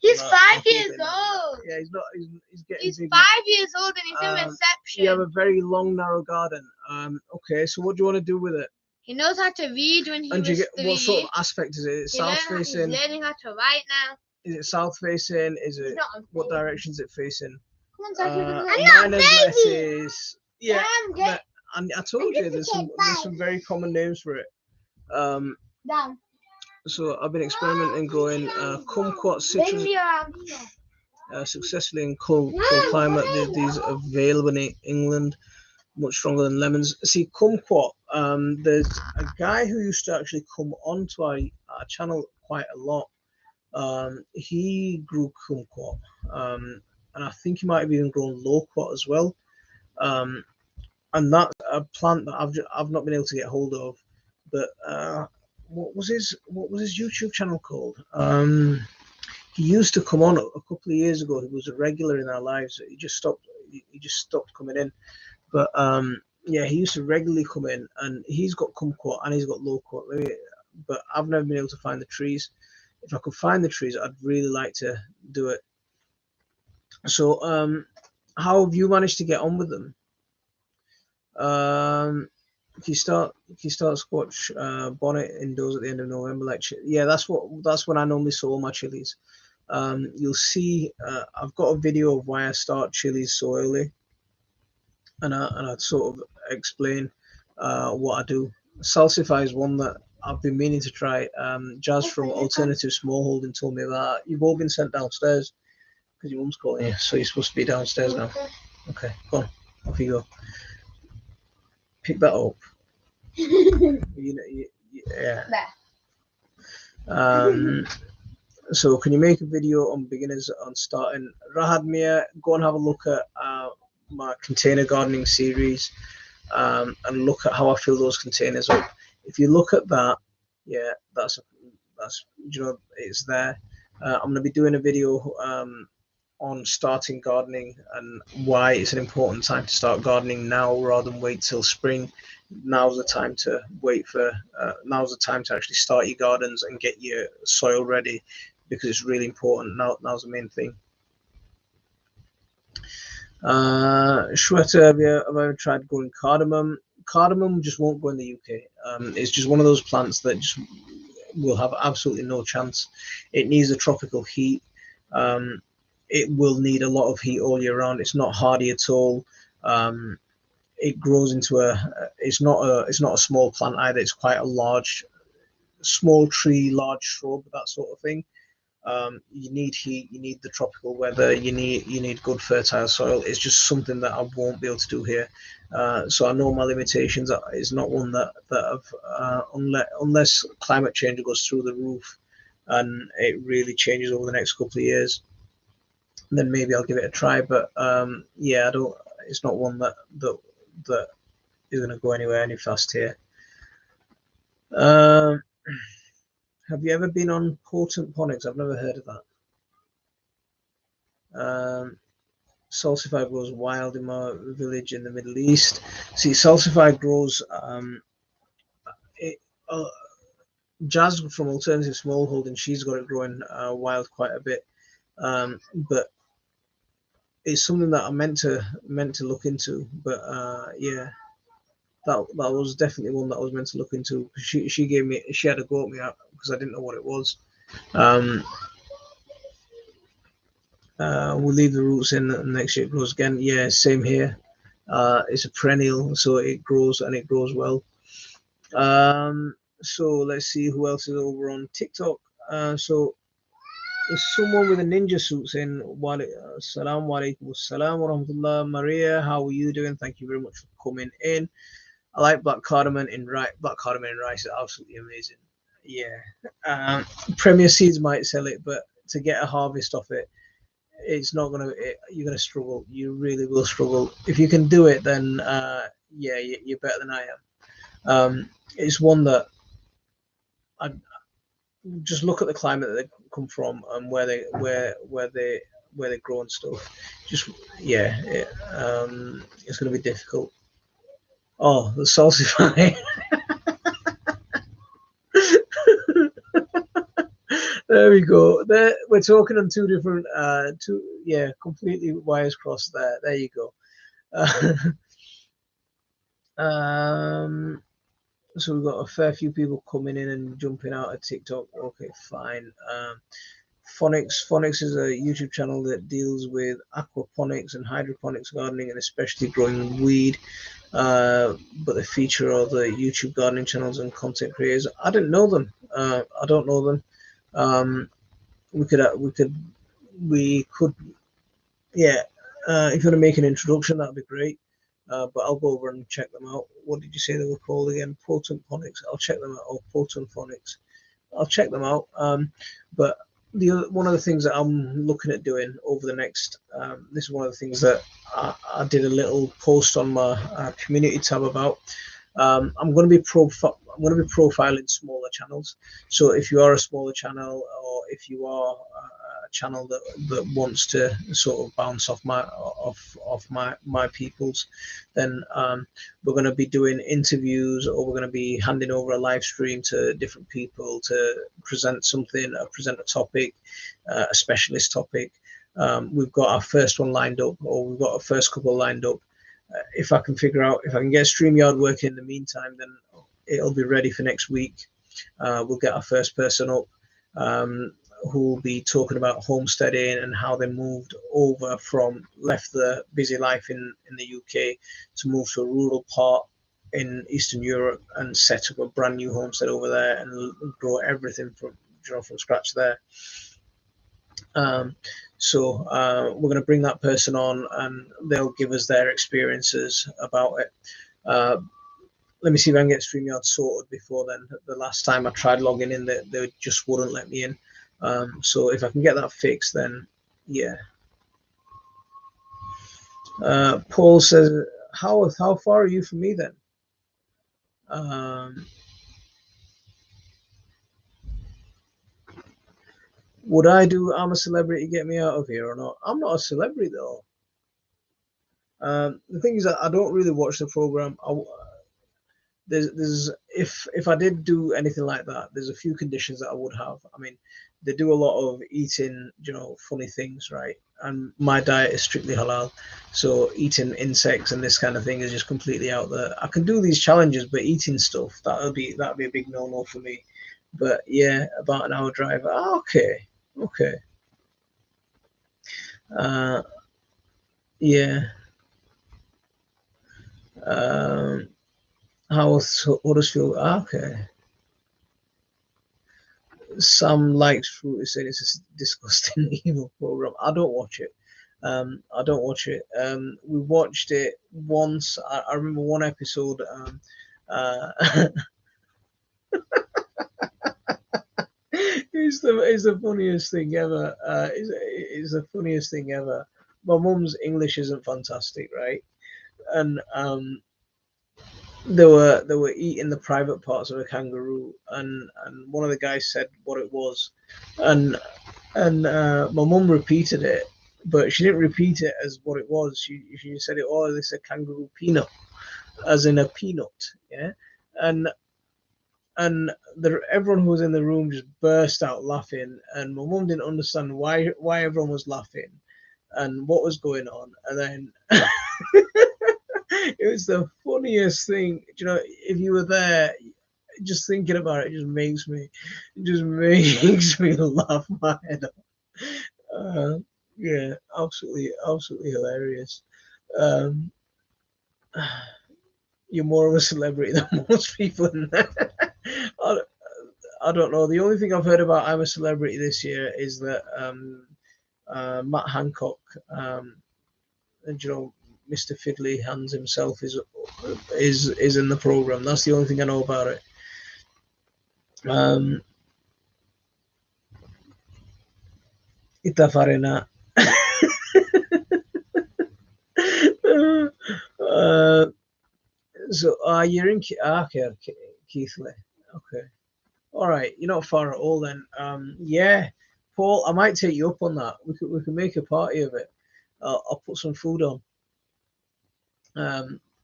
He's 5 years old. Yeah, he's not. He's getting. He's big 5 years old and he's in reception. You have a very long, narrow garden. Okay. So what do you want to do with it? He knows how to read when he And was 3. what sort of aspect is it? Is it south facing? He's learning how to write now. Is it south facing? Is it what direction is it facing? Come on, Zach, Minor lettuce. Yeah. And I told you there's some very common names for it. Down. So I've been experimenting growing kumquat citrus successfully in cold climate. These are available in England, much stronger than lemons. See, kumquat. There's a guy who used to actually come onto our channel quite a lot. He grew kumquat, and I think he might have even grown loquat as well. And that's a plant that I've not been able to get hold of. But what was his YouTube channel called? He used to come on a couple of years ago. He was a regular in our lives. He just stopped coming in. But yeah, he used to regularly come in, and he's got kumquat and he's got loquat. But I've never been able to find the trees. If I could find the trees, I'd really like to do it. So how have you managed to get on with them? If you start squash bonnet indoors at the end of November, that's when I normally sow my chilies. You'll see I've got a video of why I start chilies so early. and I'd sort of explain what I do. Salsify is one that I've been meaning to try. Jazz from Alternative Smallholding told me that you've all been sent downstairs because your mum's calling you, so you're supposed to be downstairs now. Okay, go on, off you go. Pick that up. Yeah. So can you make a video on beginners on starting? Rahad Mia, go and have a look at my container gardening series and look at how I fill those containers up. If you look at that, yeah, that's it's there. I'm going to be doing a video on starting gardening and why it's an important time to start gardening now rather than wait till spring. Now's the time to wait for. Now's the time to actually start your gardens and get your soil ready, because it's really important. Now's the main thing. Shweta, have you ever tried growing cardamom? Cardamom just won't go in the UK. It's just one of those plants that just will have absolutely no chance. It needs a tropical heat. It will need a lot of heat all year round. It's not hardy at all. It grows into it's not a small plant either. It's quite a large, small tree, large shrub, that sort of thing. You need heat, you need the tropical weather, you need good fertile soil. It's just something that I won't be able to do here. So I know my limitations. It's not one that I've unless climate change goes through the roof and it really changes over the next couple of years, then maybe I'll give it a try. But yeah, I don't. It's not one that is going to go anywhere any fast here. Have you ever been on Potent Ponics? I've never heard of that. Salsify grows wild in my village in the Middle East. See, Salsify grows. Jazz from Alternative Smallholding, she's got it growing wild quite a bit, but it's something that I meant to look into. But yeah, that was definitely one that I was meant to look into. She had a go at me because I didn't know what it was. We'll leave the roots in and next year it grows again. Yeah, same here. It's a perennial, so it grows and it grows well. So let's see who else is over on TikTok. So there's someone with a ninja suit saying, Assalamu alaikum assalam wa rahmatullah. Maria, how are you doing? Thank you very much for coming in. I like black cardamom in rice. Black cardamom in rice is absolutely amazing. Yeah. Premier Seeds might sell it, but to get a harvest off it, it's not gonna. You're gonna struggle. You really will struggle. If you can do it, then yeah, you're better than I am. It's one that I just look at the climate that they come from and where they grow and stuff. Just yeah, it's gonna be difficult. Oh, the salsify. There we go. There, we're talking on two different, completely wires crossed there. There you go. So we've got a fair few people coming in and jumping out of TikTok. Okay, fine. Phonics is a YouTube channel that deals with aquaponics and hydroponics gardening and especially growing weed. But they feature other YouTube gardening channels and content creators. I didn't know them. I don't know them. We could, yeah. If you want to make an introduction, that'd be great. But I'll go over and check them out. What did you say they were called again? Potent Phonics. I'll check them out. Or Potent Phonics. I'll check them out. But one of the things that I'm looking at doing over the next, this is one of the things that I did a little post on my community tab about. I'm going to be profiling smaller channels. So if you are a smaller channel, or if you are a channel that wants to sort of bounce off my people's, then we're going to be doing interviews, or we're going to be handing over a live stream to different people to present something, present a topic, a specialist topic. We've got our first one lined up, or we've got our first couple lined up. If I can get StreamYard working in the meantime, then it'll be ready for next week. We'll get our first person up. who will be talking about homesteading and how they moved over left the busy life in the UK to move to a rural part in Eastern Europe and set up a brand new homestead over there and grow everything from scratch there. So we're going to bring that person on, and they'll give us their experiences about it. Let me see if I can get StreamYard sorted before then. The last time I tried logging in, they just wouldn't let me in. So if I can get that fixed, then yeah. Paul says, how far are you from me then? Would I do I'm a Celebrity, get me out of here or not? I'm not a celebrity though. The thing is that I don't really watch the program. There's if I did do anything like that, there's a few conditions that I would have. I mean, they do a lot of eating, funny things, right? And my diet is strictly halal, so eating insects and this kind of thing is just completely out there. I can do these challenges, but eating stuff, that'd be a big no for me. But yeah, about an hour drive. Okay. Yeah. How Huddersfield? Okay. Sam likes fruit. Is saying it's a disgusting evil program. I don't watch it. We watched it once. I remember one episode. It's the funniest thing ever. It's the funniest thing ever. My mum's English isn't fantastic, right? And they were eating the private parts of a kangaroo, and one of the guys said what it was, and my mum repeated it, but she didn't repeat it as what it was. She said it, oh, this is a kangaroo peanut, as in a peanut, yeah, and everyone who was in the room just burst out laughing, and my mum didn't understand why everyone was laughing and what was going on, and then it was the funniest thing. If you were there, just thinking about it just makes me laugh my head off. Yeah, absolutely hilarious. You're more of a celebrity than most people in there. I don't know. The only thing I've heard about I'm a Celebrity this year is that Matt Hancock, and Mr. Fiddly Hands himself is in the program. That's the only thing I know about it. Ita farina. So you're in okay, Keithley. Okay. All right, you're not far at all then. Yeah, Paul, I might take you up on that. We can make a party of it. I'll put some food on.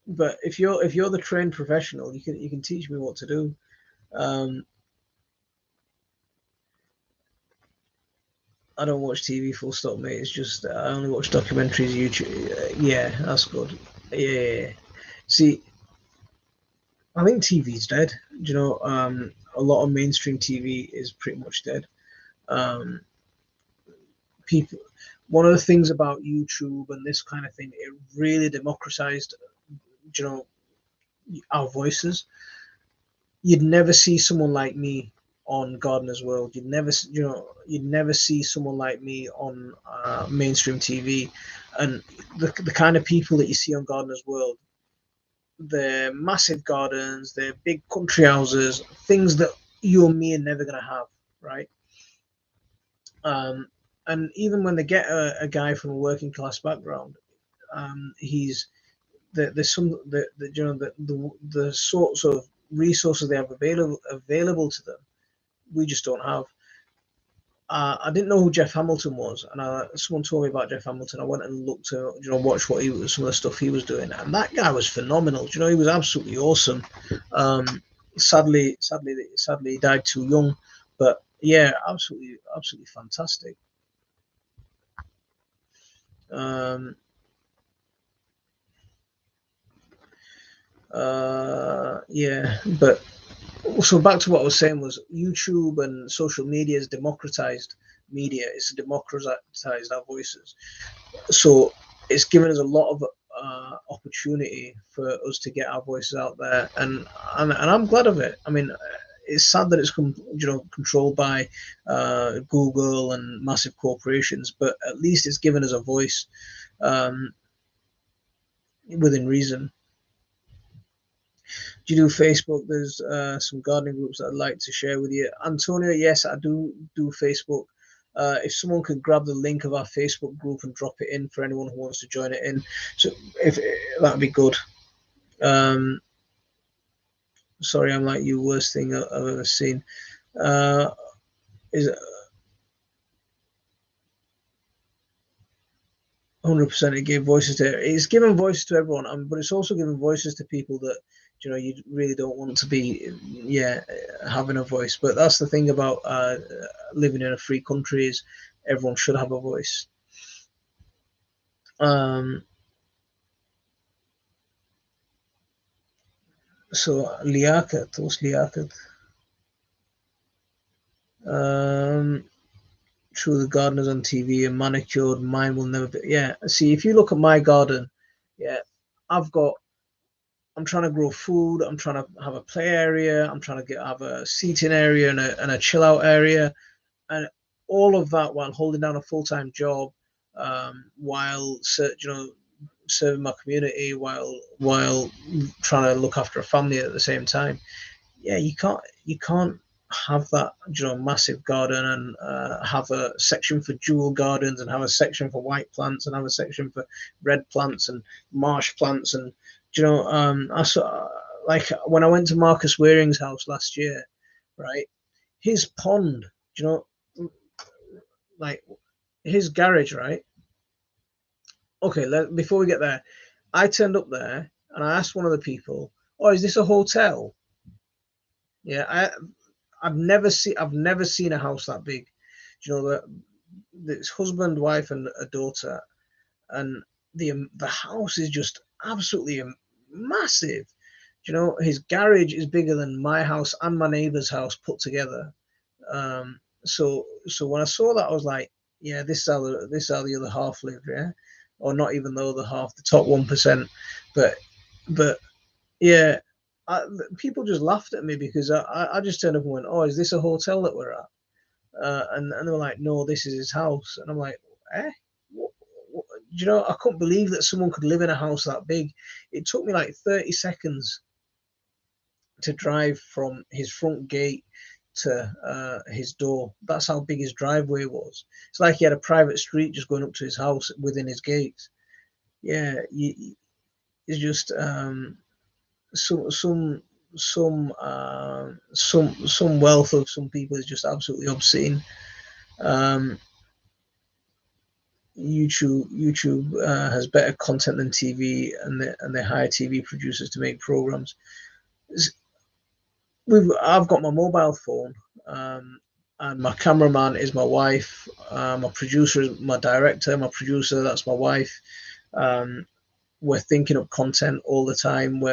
But if you're the trained professional, you can teach me what to do. I don't watch TV full stop, mate. It's just I only watch documentaries, YouTube. Yeah, that's good. Yeah. See, I think TV's dead. A lot of mainstream TV is pretty much dead. People, one of the things about YouTube and this kind of thing, it really democratized, our voices. You'd never see someone like me on Gardener's World. You'd never see someone like me on mainstream TV, and the kind of people that you see on Gardener's World, they're massive gardens, they're big country houses, things that you and me are never gonna have, right? And even when they get a guy from a working class background, there's some the sorts of resources they have available to them, we just don't have. I didn't know who Jeff Hamilton was, and someone told me about Jeff Hamilton. I went and looked to watch what some of the stuff he was doing, and that guy was phenomenal. He was absolutely awesome. Sadly, he died too young, but yeah, absolutely fantastic. Yeah, but so back to what I was saying was YouTube and social media is democratized media. It's democratized our voices. So it's given us a lot of opportunity for us to get our voices out there, and I'm glad of it. I mean, it's sad that it's controlled by Google and massive corporations, but at least it's given us a voice within reason. Do you do Facebook? There's some gardening groups that I'd like to share with you. Antonio, yes, I do Facebook. If someone could grab the link of our Facebook group and drop it in for anyone who wants to join it in, so if that'd be good. Sorry, I'm like you. Worst thing I've ever seen. Is 100%. It gave voices to. It's given voices to everyone, but it's also given voices to people that you really don't want to be, having a voice. But that's the thing about living in a free country, is everyone should have a voice. So liaquat, what's liaquat? True, the gardeners on TV and manicured. Mine will never be. Yeah. See, if you look at my garden, I'm trying to grow food. I'm trying to have a play area. I'm trying to have a seating area and a chill out area, and all of that while holding down a full-time job, while serving my community, while trying to look after a family at the same time. Yeah, you can't have that massive garden and have a section for jewel gardens and have a section for white plants and have a section for red plants and marsh plants. And I saw, like, when I went to Marcus Waring's house last year, right, his pond, like his garage, right? Okay, before we get there, I turned up there and I asked one of the people, "Oh, is this a hotel?" Yeah, I've never seen a house that big. It's husband, wife, and a daughter, and the house is just absolutely massive. His garage is bigger than my house and my neighbor's house put together. So when I saw that, I was like, yeah, this is how the other half live, yeah, or not even the other half, the top 1%, but yeah. People just laughed at me because I just turned up and went, "Oh, is this a hotel that we're at?" And they were like, "No, this is his house." And I'm like, "Eh? What? I couldn't believe that someone could live in a house that big." It took me like 30 seconds to drive from his front gate to his door. That's how big his driveway was. It's like he had a private street just going up to his house within his gates. Yeah, it's just some wealth of some people is just absolutely obscene. YouTube has better content than TV, and they hire TV producers to make programs. I've got my mobile phone, and my cameraman is my wife. My producer is my director. My producer, that's my wife. We're thinking up content all the time.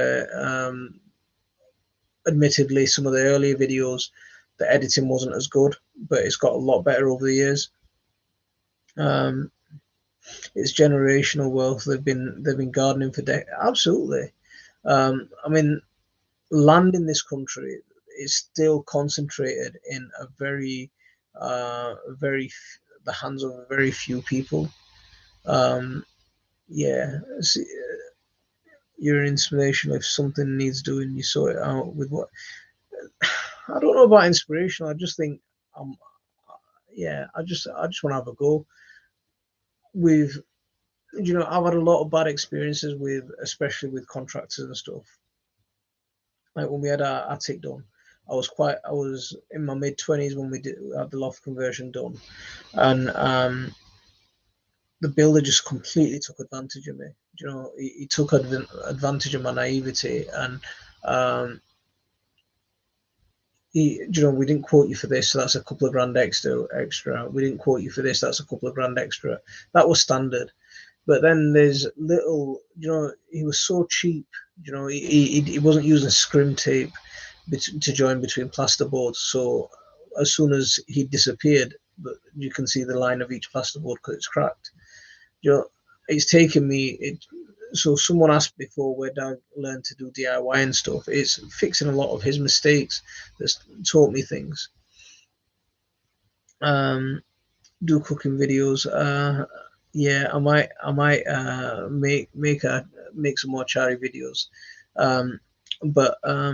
Admittedly, some of the earlier videos, the editing wasn't as good, but it's got a lot better over the years. It's generational wealth. They've been gardening for decades. Absolutely. I mean, land in this country is still concentrated in a the hands of a very few people. Yeah. You're an inspiration. If something needs doing, you sort it out with what. I don't know about inspirational. I just think I just want to have a go. I've had a lot of bad experiences especially with contractors and stuff. Like when we had our attic done, I was in my mid-20s when we had the loft conversion done, and the builder just completely took advantage of me. He took advantage of my naivety, and we didn't quote you for this, so that's a couple of grand extra. We didn't quote you for this, that's a couple of grand extra. That was standard. But then there's little, he was so cheap. He wasn't using scrim tape to join between plasterboards. So as soon as he disappeared, but you can see the line of each plasterboard because it's cracked. You know, it's taken me. So someone asked before where Dad learned to do DIY and stuff. It's fixing a lot of his mistakes that's taught me things. Do cooking videos. Yeah, I might make some more charity videos. But I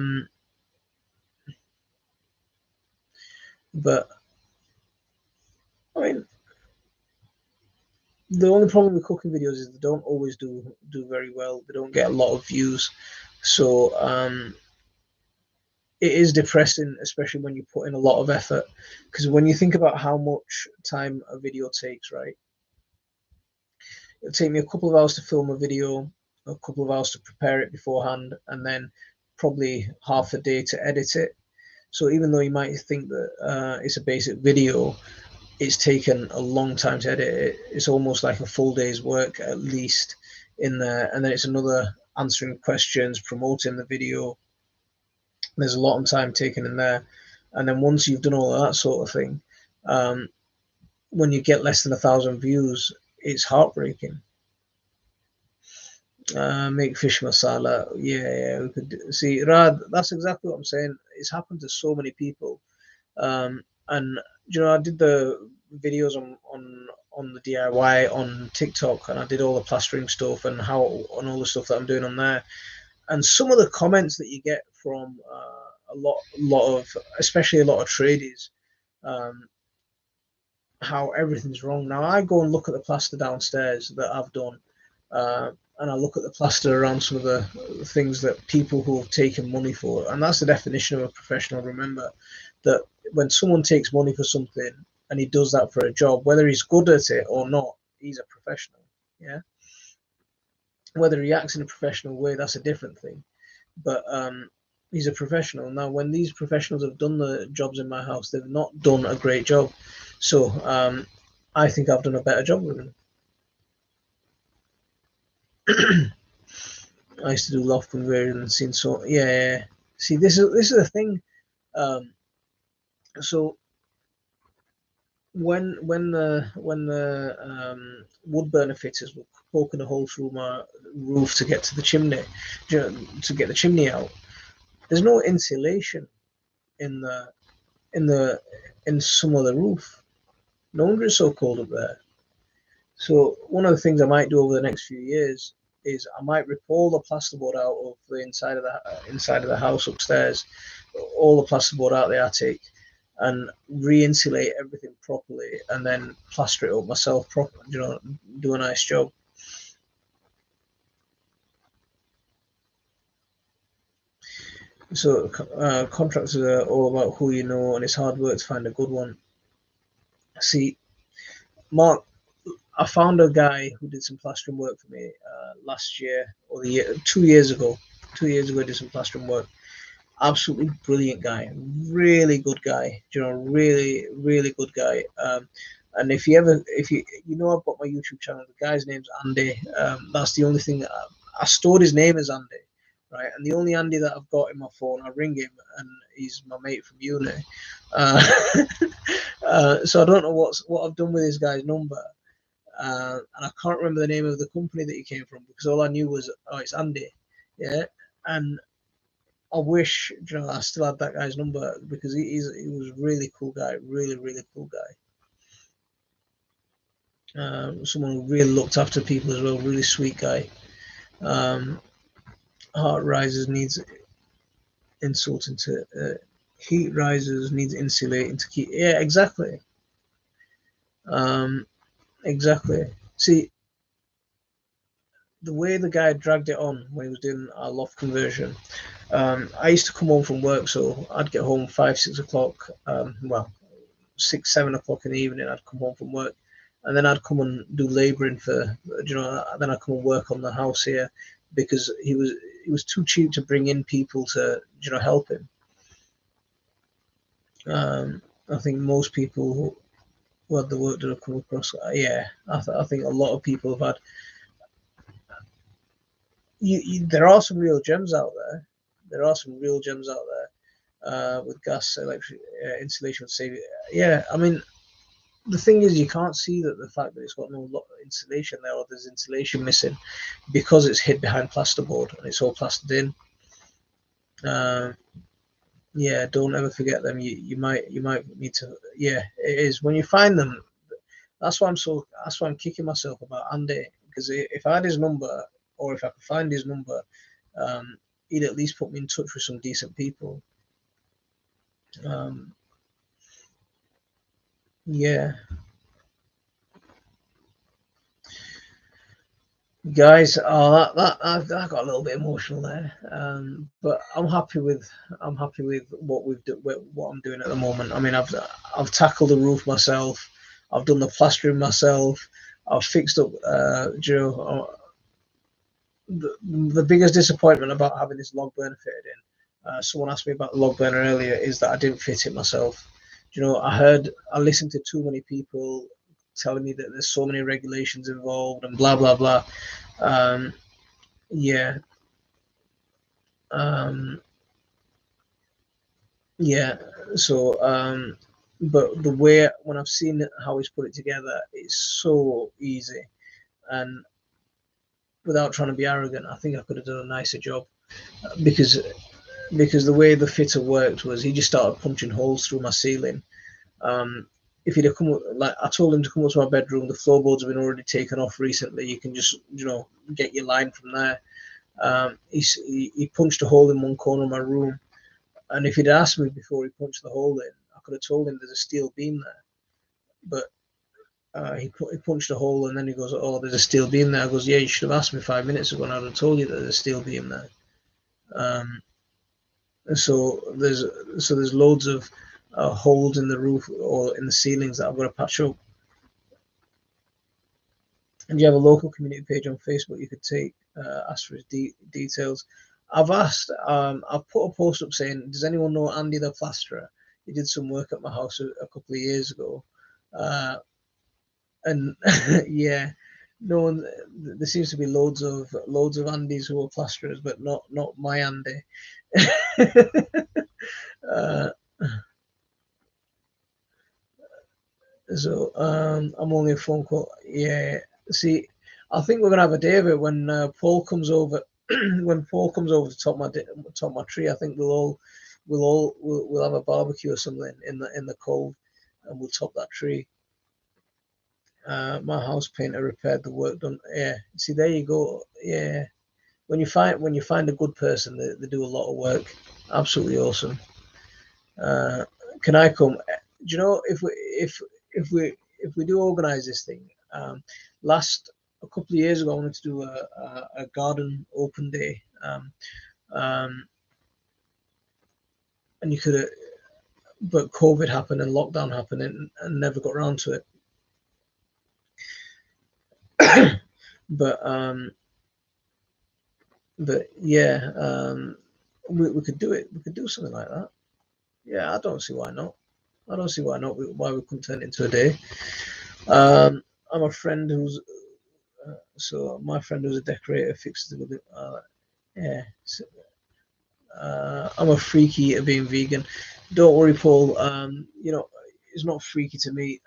mean, the only problem with cooking videos is they don't always do very well. They don't get a lot of views, so it is depressing, especially when you put in a lot of effort. Because when you think about how much time a video takes, right? It'll take me a couple of hours to film a video, a couple of hours to prepare it beforehand, and then probably half a day to edit it. So even though you might think that it's a basic video, it's taken a long time to edit it. It's almost like a full day's work at least in there, and then it's another answering questions, promoting the video. There's a lot of time taken in there, and then once you've done all of that sort of thing, when you get less than 1,000 views, it's heartbreaking. Make fish masala. Yeah, we could see. Rad, that's exactly what I'm saying. It's happened to so many people. And you know, I did the videos on the DIY on TikTok, and I did all the plastering stuff and all the stuff that I'm doing on there. And some of the comments that you get from a lot of, especially a lot of tradies, how everything's wrong. Now I go and look at the plaster downstairs that I've done, and I look at the plaster around some of the things that people who have taken money for, and that's the definition of a professional. Remember that when someone takes money for something and he does that for a job, whether he's good at it or not, he's a professional. Yeah. Whether he acts in a professional way, that's a different thing. But he's a professional. Now, when these professionals have done the jobs in my house, they've not done a great job. So I think I've done a better job with them. I used to do loft conversion and seen so yeah. See, this is the thing. So when the wood burner fitters were poking a hole through my roof to get to the chimney, to get the chimney out, there's no insulation in some of the roof. No wonder it's so cold up there. So one of the things I might do over the next few years is I might rip all the plasterboard out of the inside of the house upstairs, all the plasterboard out of the attic, and re-insulate everything properly, and then plaster it up myself properly. You know, do a nice job. So contractors are all about who you know, and it's hard work to find a good one. See, Mark, I found a guy who did some plastering work for me last year or 2 years ago. 2 years ago, I did some plastering work. Absolutely brilliant guy, really good guy. You know, really, really good guy. And if you know, I've got my YouTube channel. The guy's name's Andy. That's the only thing that I stored his name as Andy, right? And the only Andy that I've got in my phone, I ring him, and he's my mate from uni. So I don't know what I've done with this guy's number. And I can't remember the name of the company that he came from, because all I knew was, oh, it's Andy. Yeah. And I wish, you know, I still had that guy's number, because he was a really cool guy, really, really cool guy. Someone who really looked after people as well, really sweet guy. Heart risers needs insulting to heat risers needs insulating to keep. Yeah, exactly. Exactly. See, the way the guy dragged it on when he was doing our loft conversion, I used to come home from work, so I'd get home 5, 6 o'clock. Well, 6, 7 o'clock in the evening, I'd come home from work, and then I'd come and do labouring for, you know. Then I'd come and work on the house here, because he was too cheap to bring in people to, you know, help him. I think most people who had the work that I've come across, yeah, I think a lot of people have had. There are some real gems out there. There are some real gems out there with gas, electric, insulation. Save. Yeah, I mean, the thing is, you can't see that the fact that it's got no insulation there, or there's insulation missing, because it's hid behind plasterboard and it's all plastered in. Yeah, don't ever forget them. You might need to. Yeah, it is when you find them. That's why I'm kicking myself about Andy, because if I had his number, or if I could find his number, he'd at least put me in touch with some decent people. Yeah, guys, that got a little bit emotional there. But I'm happy with what I'm doing at the moment. I mean, I've tackled the roof myself. I've done the plastering myself. I've fixed up Joe. The biggest disappointment about having this log burner fitted in, someone asked me about the log burner earlier, is that I didn't fit it myself. I listened to too many people telling me that there's so many regulations involved and blah blah blah. Yeah, yeah. So, but the way, when I've seen how he's put it together, it's so easy, and without trying to be arrogant, I think I could have done a nicer job, because the way the fitter worked was he just started punching holes through my ceiling. If he'd have come, like I told him to come up to my bedroom, the floorboards have been already taken off recently. You can just get your line from there. He punched a hole in one corner of my room, and if he'd asked me before he punched the hole in, I could have told him there's a steel beam there. But he punched a hole, and then he goes, "Oh, there's a steel beam there." I goes, "Yeah, you should have asked me 5 minutes ago, and I'd have told you that there's a steel beam there." So there's loads of holes in the roof or in the ceilings that I've got to patch up. And you have a local community page on Facebook you could ask for his details. I've asked, I've put a post up saying, does anyone know Andy the plasterer? He did some work at my house a couple of years ago. And yeah, no one, there seems to be loads of Andys who are plasterers, but not my Andy. So I'm only a phone call. Yeah. See, I think we're gonna have a day of it when Paul comes over. When Paul comes over to top my tree, I think we'll have a barbecue or something in the cold, and we'll top that tree. My house painter repaired the work done. Yeah. See, there you go. Yeah. When you find a good person, they do a lot of work. Absolutely awesome. Can I come? Do you know, if we do organize this thing? A couple of years ago, I wanted to do a garden open day, and you could, but COVID happened and lockdown happened, and never got around to it. But yeah, we could do it. We could do something like that. Yeah, I don't see why not. I don't see why not. Why we couldn't turn it into a day. I'm a friend who's my friend who's a decorator fixes the yeah. So, I'm a freaky at being vegan. Don't worry, Paul. It's not freaky to me.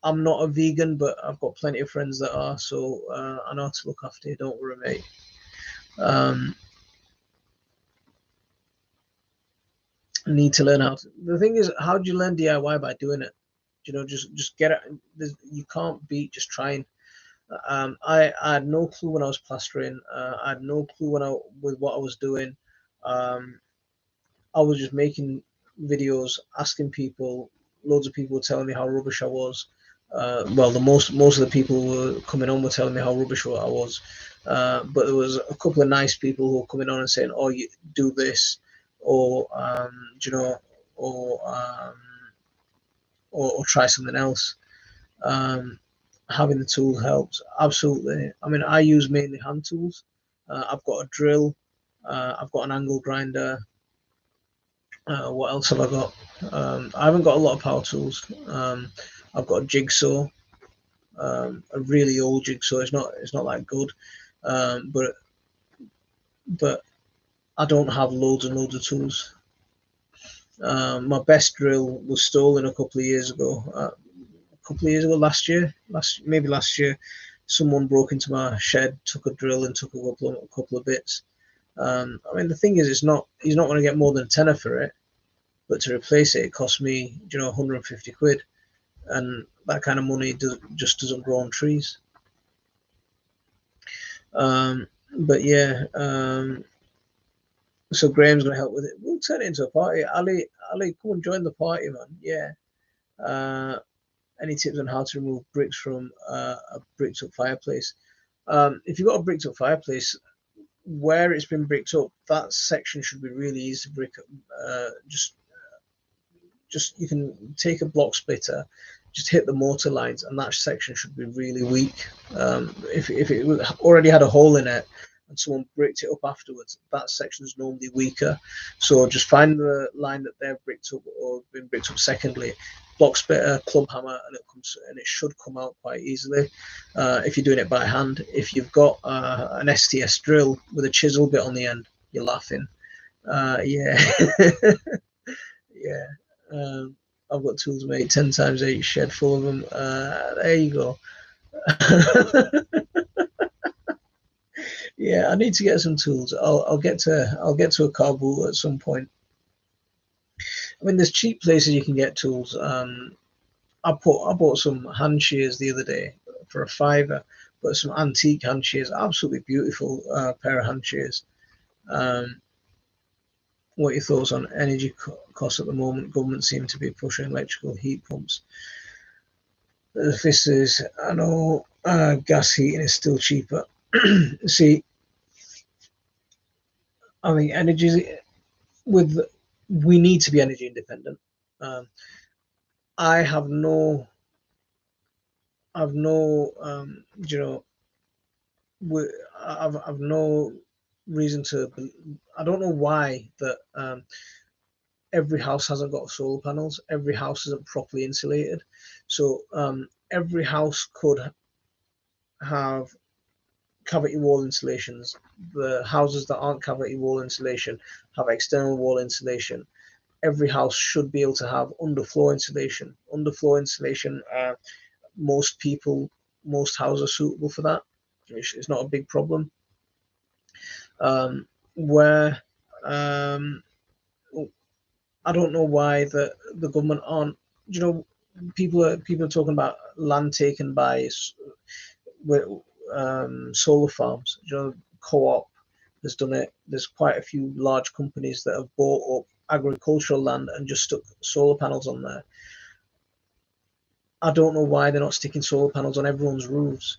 I'm not a vegan, but I've got plenty of friends that are, so I know how to look after you. Don't worry, mate. I need to learn how to. The thing is, how do you learn DIY? By doing it. Just get it. You can't beat just trying. I had no clue when I was plastering. I had no clue with what I was doing. I was just making videos, asking people. Loads of people were telling me how rubbish I was. Well, the most of the people who were coming on were telling me how rubbish I was. But there was a couple of nice people who were coming on and saying, "Oh, you do this," or or or try something else. Having the tool helps absolutely. I mean, I use mainly hand tools. I've got a drill. I've got an angle grinder. What else have I got? I haven't got a lot of power tools. I've got a jigsaw, a really old jigsaw. It's not that good, but I don't have loads and loads of tools. My best drill was stolen a couple of years ago. couple of years ago, last year, someone broke into my shed, took a drill and took a couple of bits. I mean, the thing is, he's not going to get more than a tenner for it, but to replace it, it cost me, 150 quid, and that kind of money just doesn't grow on trees. But yeah, so Graham's going to help with it. We'll turn it into a party. Ali, come and join the party, man. Yeah. Any tips on how to remove bricks from a bricked up fireplace? If you've got a bricked up fireplace, where it's been bricked up, that section should be really easy to brick up. Just you can take a block splitter, just hit the mortar lines, and that section should be really weak. If it already had a hole in it and someone bricked it up afterwards, that section is normally weaker. So just find the line that they've bricked up or been bricked up secondly, block splitter, club hammer, and it should come out quite easily. If you're doing it by hand, if you've got an STS drill with a chisel bit on the end, you're laughing. Yeah. Yeah. I've got tools, mate. 10 times 8 shed full of them. There you go. Yeah, I need to get some tools. I'll get to a car boot at some point. I mean, there's cheap places you can get tools. I bought some hand shears the other day for a £5, but some antique hand shears, absolutely beautiful pair of hand shears. What are your thoughts on energy costs at the moment? Government seem to be pushing electrical heat pumps. This is, I know, gas heating is still cheaper. See, I think we need to be energy independent. I've no reason to. I don't know why that every house hasn't got solar panels. Every house isn't properly insulated. So every house could have cavity wall insulations. The houses that aren't cavity wall insulation have external wall insulation. Every house should be able to have underfloor insulation. Underfloor insulation, most houses are suitable for that. It's not a big problem. Where I don't know why the government aren't. People are talking about land taken by solar farms. Co-op has done it. There's quite a few large companies that have bought up agricultural land and just stuck solar panels on there. I don't know why they're not sticking solar panels on everyone's roofs.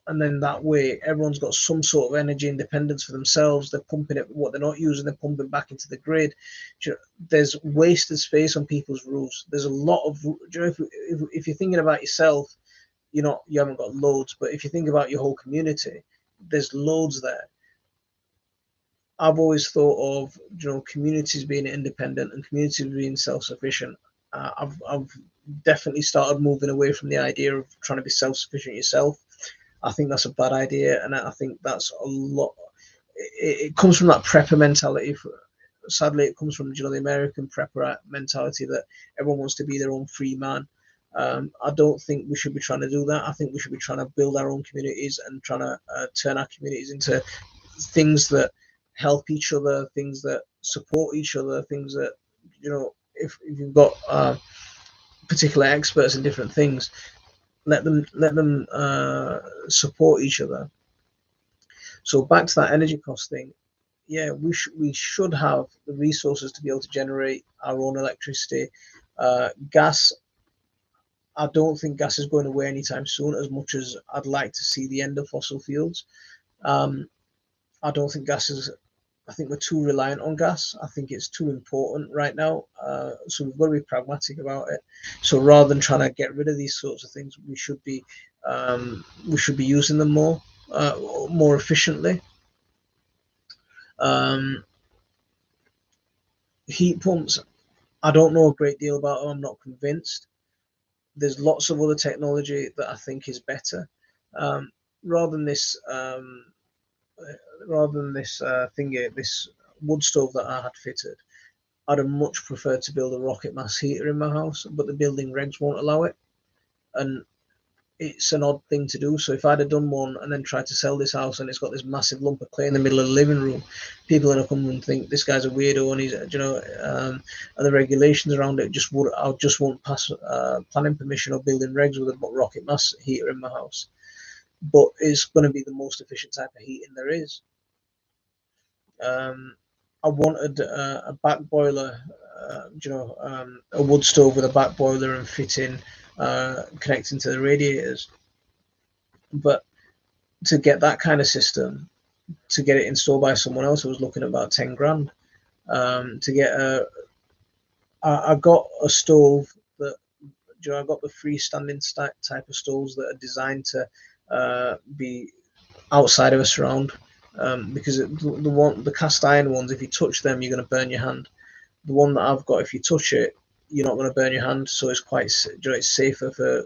And then that way everyone's got some sort of energy independence for themselves. They're pumping it, what they're not using, they're pumping back into the grid. There's wasted space on people's roofs. There's a lot of, if you're thinking about yourself, you haven't got loads, but if you think about your whole community, there's loads there. I've always thought of communities being independent and communities being self-sufficient. I've definitely started moving away from the idea of trying to be self-sufficient yourself. I think that's a bad idea, and I think that's a lot. It comes from that prepper mentality. Sadly, it comes from the American prepper mentality that everyone wants to be their own free man. I don't think we should be trying to do that. I think we should be trying to build our own communities and trying to turn our communities into things that help each other, things that support each other, things that if you've got particular experts in different things, let them support each other. So back to that energy cost thing. Yeah, we should have the resources to be able to generate our own electricity. Gas, I don't think gas is going away anytime soon, as much as I'd like to see the end of fossil fuels. I don't think gas is, I think we're too reliant on gas. I think it's too important right now. So we've got to be pragmatic about it. So rather than trying to get rid of these sorts of things, we should be using them more efficiently. Heat pumps, I don't know a great deal about them. I'm not convinced. There's lots of other technology that I think is better. Rather than this this wood stove that I had fitted, I'd have much preferred to build a rocket mass heater in my house, but the building regs won't allow it. and it's an odd thing to do. So if I'd have done one and then tried to sell this house and it's got this massive lump of clay in the middle of the living room, people are gonna come and think this guy's a weirdo, and he's, and the regulations around it I just won't pass planning permission or building regs with a rocket mass heater in my house. But it's going to be the most efficient type of heating there is. I wanted a back boiler, a wood stove with a back boiler and fitting, connecting to the radiators. But to get that kind of system, to get it installed by someone else, I was looking at about 10 grand. To get I got a stove that, I got the freestanding type of stoves that are designed to be outside of a surround. Because the cast iron ones, if you touch them, you're going to burn your hand. The one that I've got, if you touch it, you're not going to burn your hand, so it's quite, it's safer for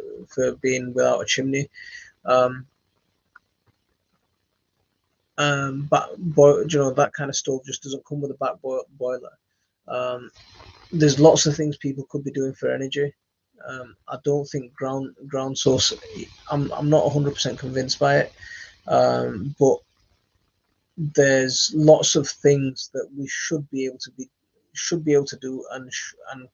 being without a chimney. But that kind of stove just doesn't come with a back boiler. There's lots of things people could be doing for energy. I don't think ground source. I'm not 100% convinced by it, but there's lots of things that we should be able to do and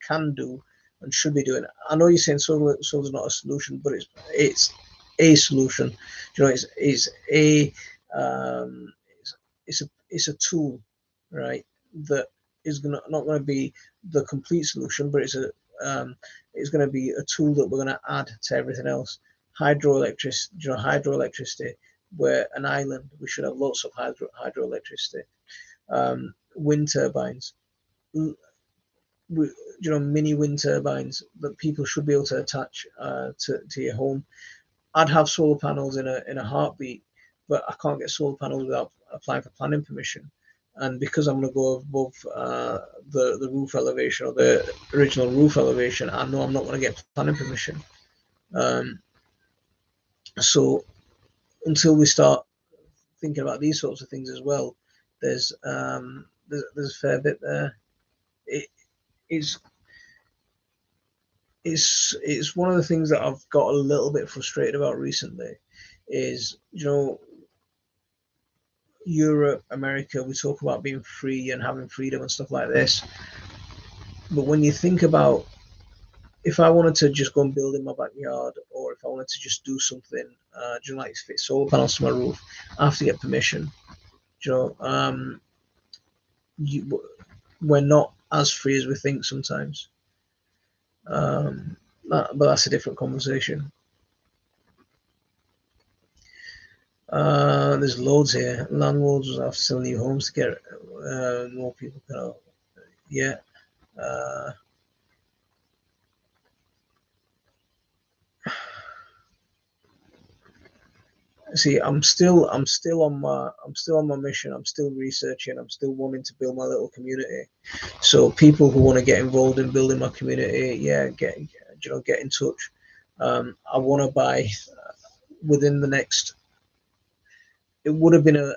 can do and should be doing. I know you're saying solar's not a solution, but it's a solution. It's a tool, right? That is not going to be the complete solution, but it's going to be a tool that we're going to add to everything else. Hydroelectricity. We're an island, we should have lots of hydroelectricity. Wind turbines, mini wind turbines that people should be able to attach to your home. I'd have solar panels in a heartbeat, but I can't get solar panels without applying for planning permission. And because I'm going to go above the roof elevation or the original roof elevation, I know I'm not going to get planning permission. So until we start thinking about these sorts of things as well, there's a fair bit there. It's one of the things that I've got a little bit frustrated about recently is, Europe, America, we talk about being free and having freedom and stuff like this. But when you think about, if I wanted to just go and build in my backyard, or if I wanted to just do something, like fit solar panels to my roof, I have to get permission. We're not as free as we think sometimes. But that's a different conversation. There's loads here. Landlords will have to sell new homes to get more people. Yeah. See, I'm still on my mission. I'm still researching. I'm still wanting to build my little community. So people who want to get involved in building my community, get in touch. I want to buy within the next. It would have been a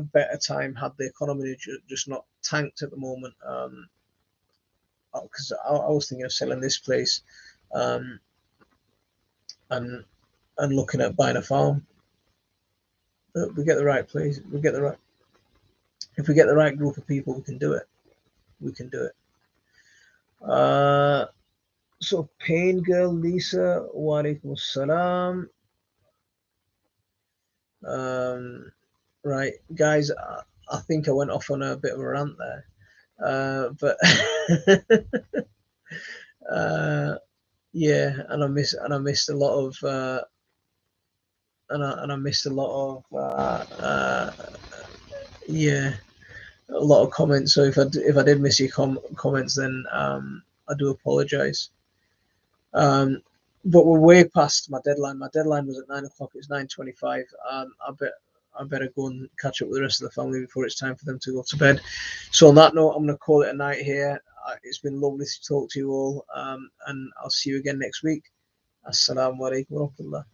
better time had the economy just not tanked at the moment. Because I was thinking of selling this place, and looking at buying a farm. But we get the right place. If we get the right group of people, we can do it. So Pain Girl Lisa, wa alaikum assalam. Right, guys, I think I went off on a bit of a rant there, but yeah, and I missed a lot of. And I missed a lot of comments. So if I did miss your comments, then I do apologise. But we're way past my deadline. My deadline was at 9 o'clock. It's 9:25. I better go and catch up with the rest of the family before it's time for them to go to bed. So on that note, I'm going to call it a night here. It's been lovely to talk to you all, and I'll see you again next week. Assalamu alaikum wa rahmatullah.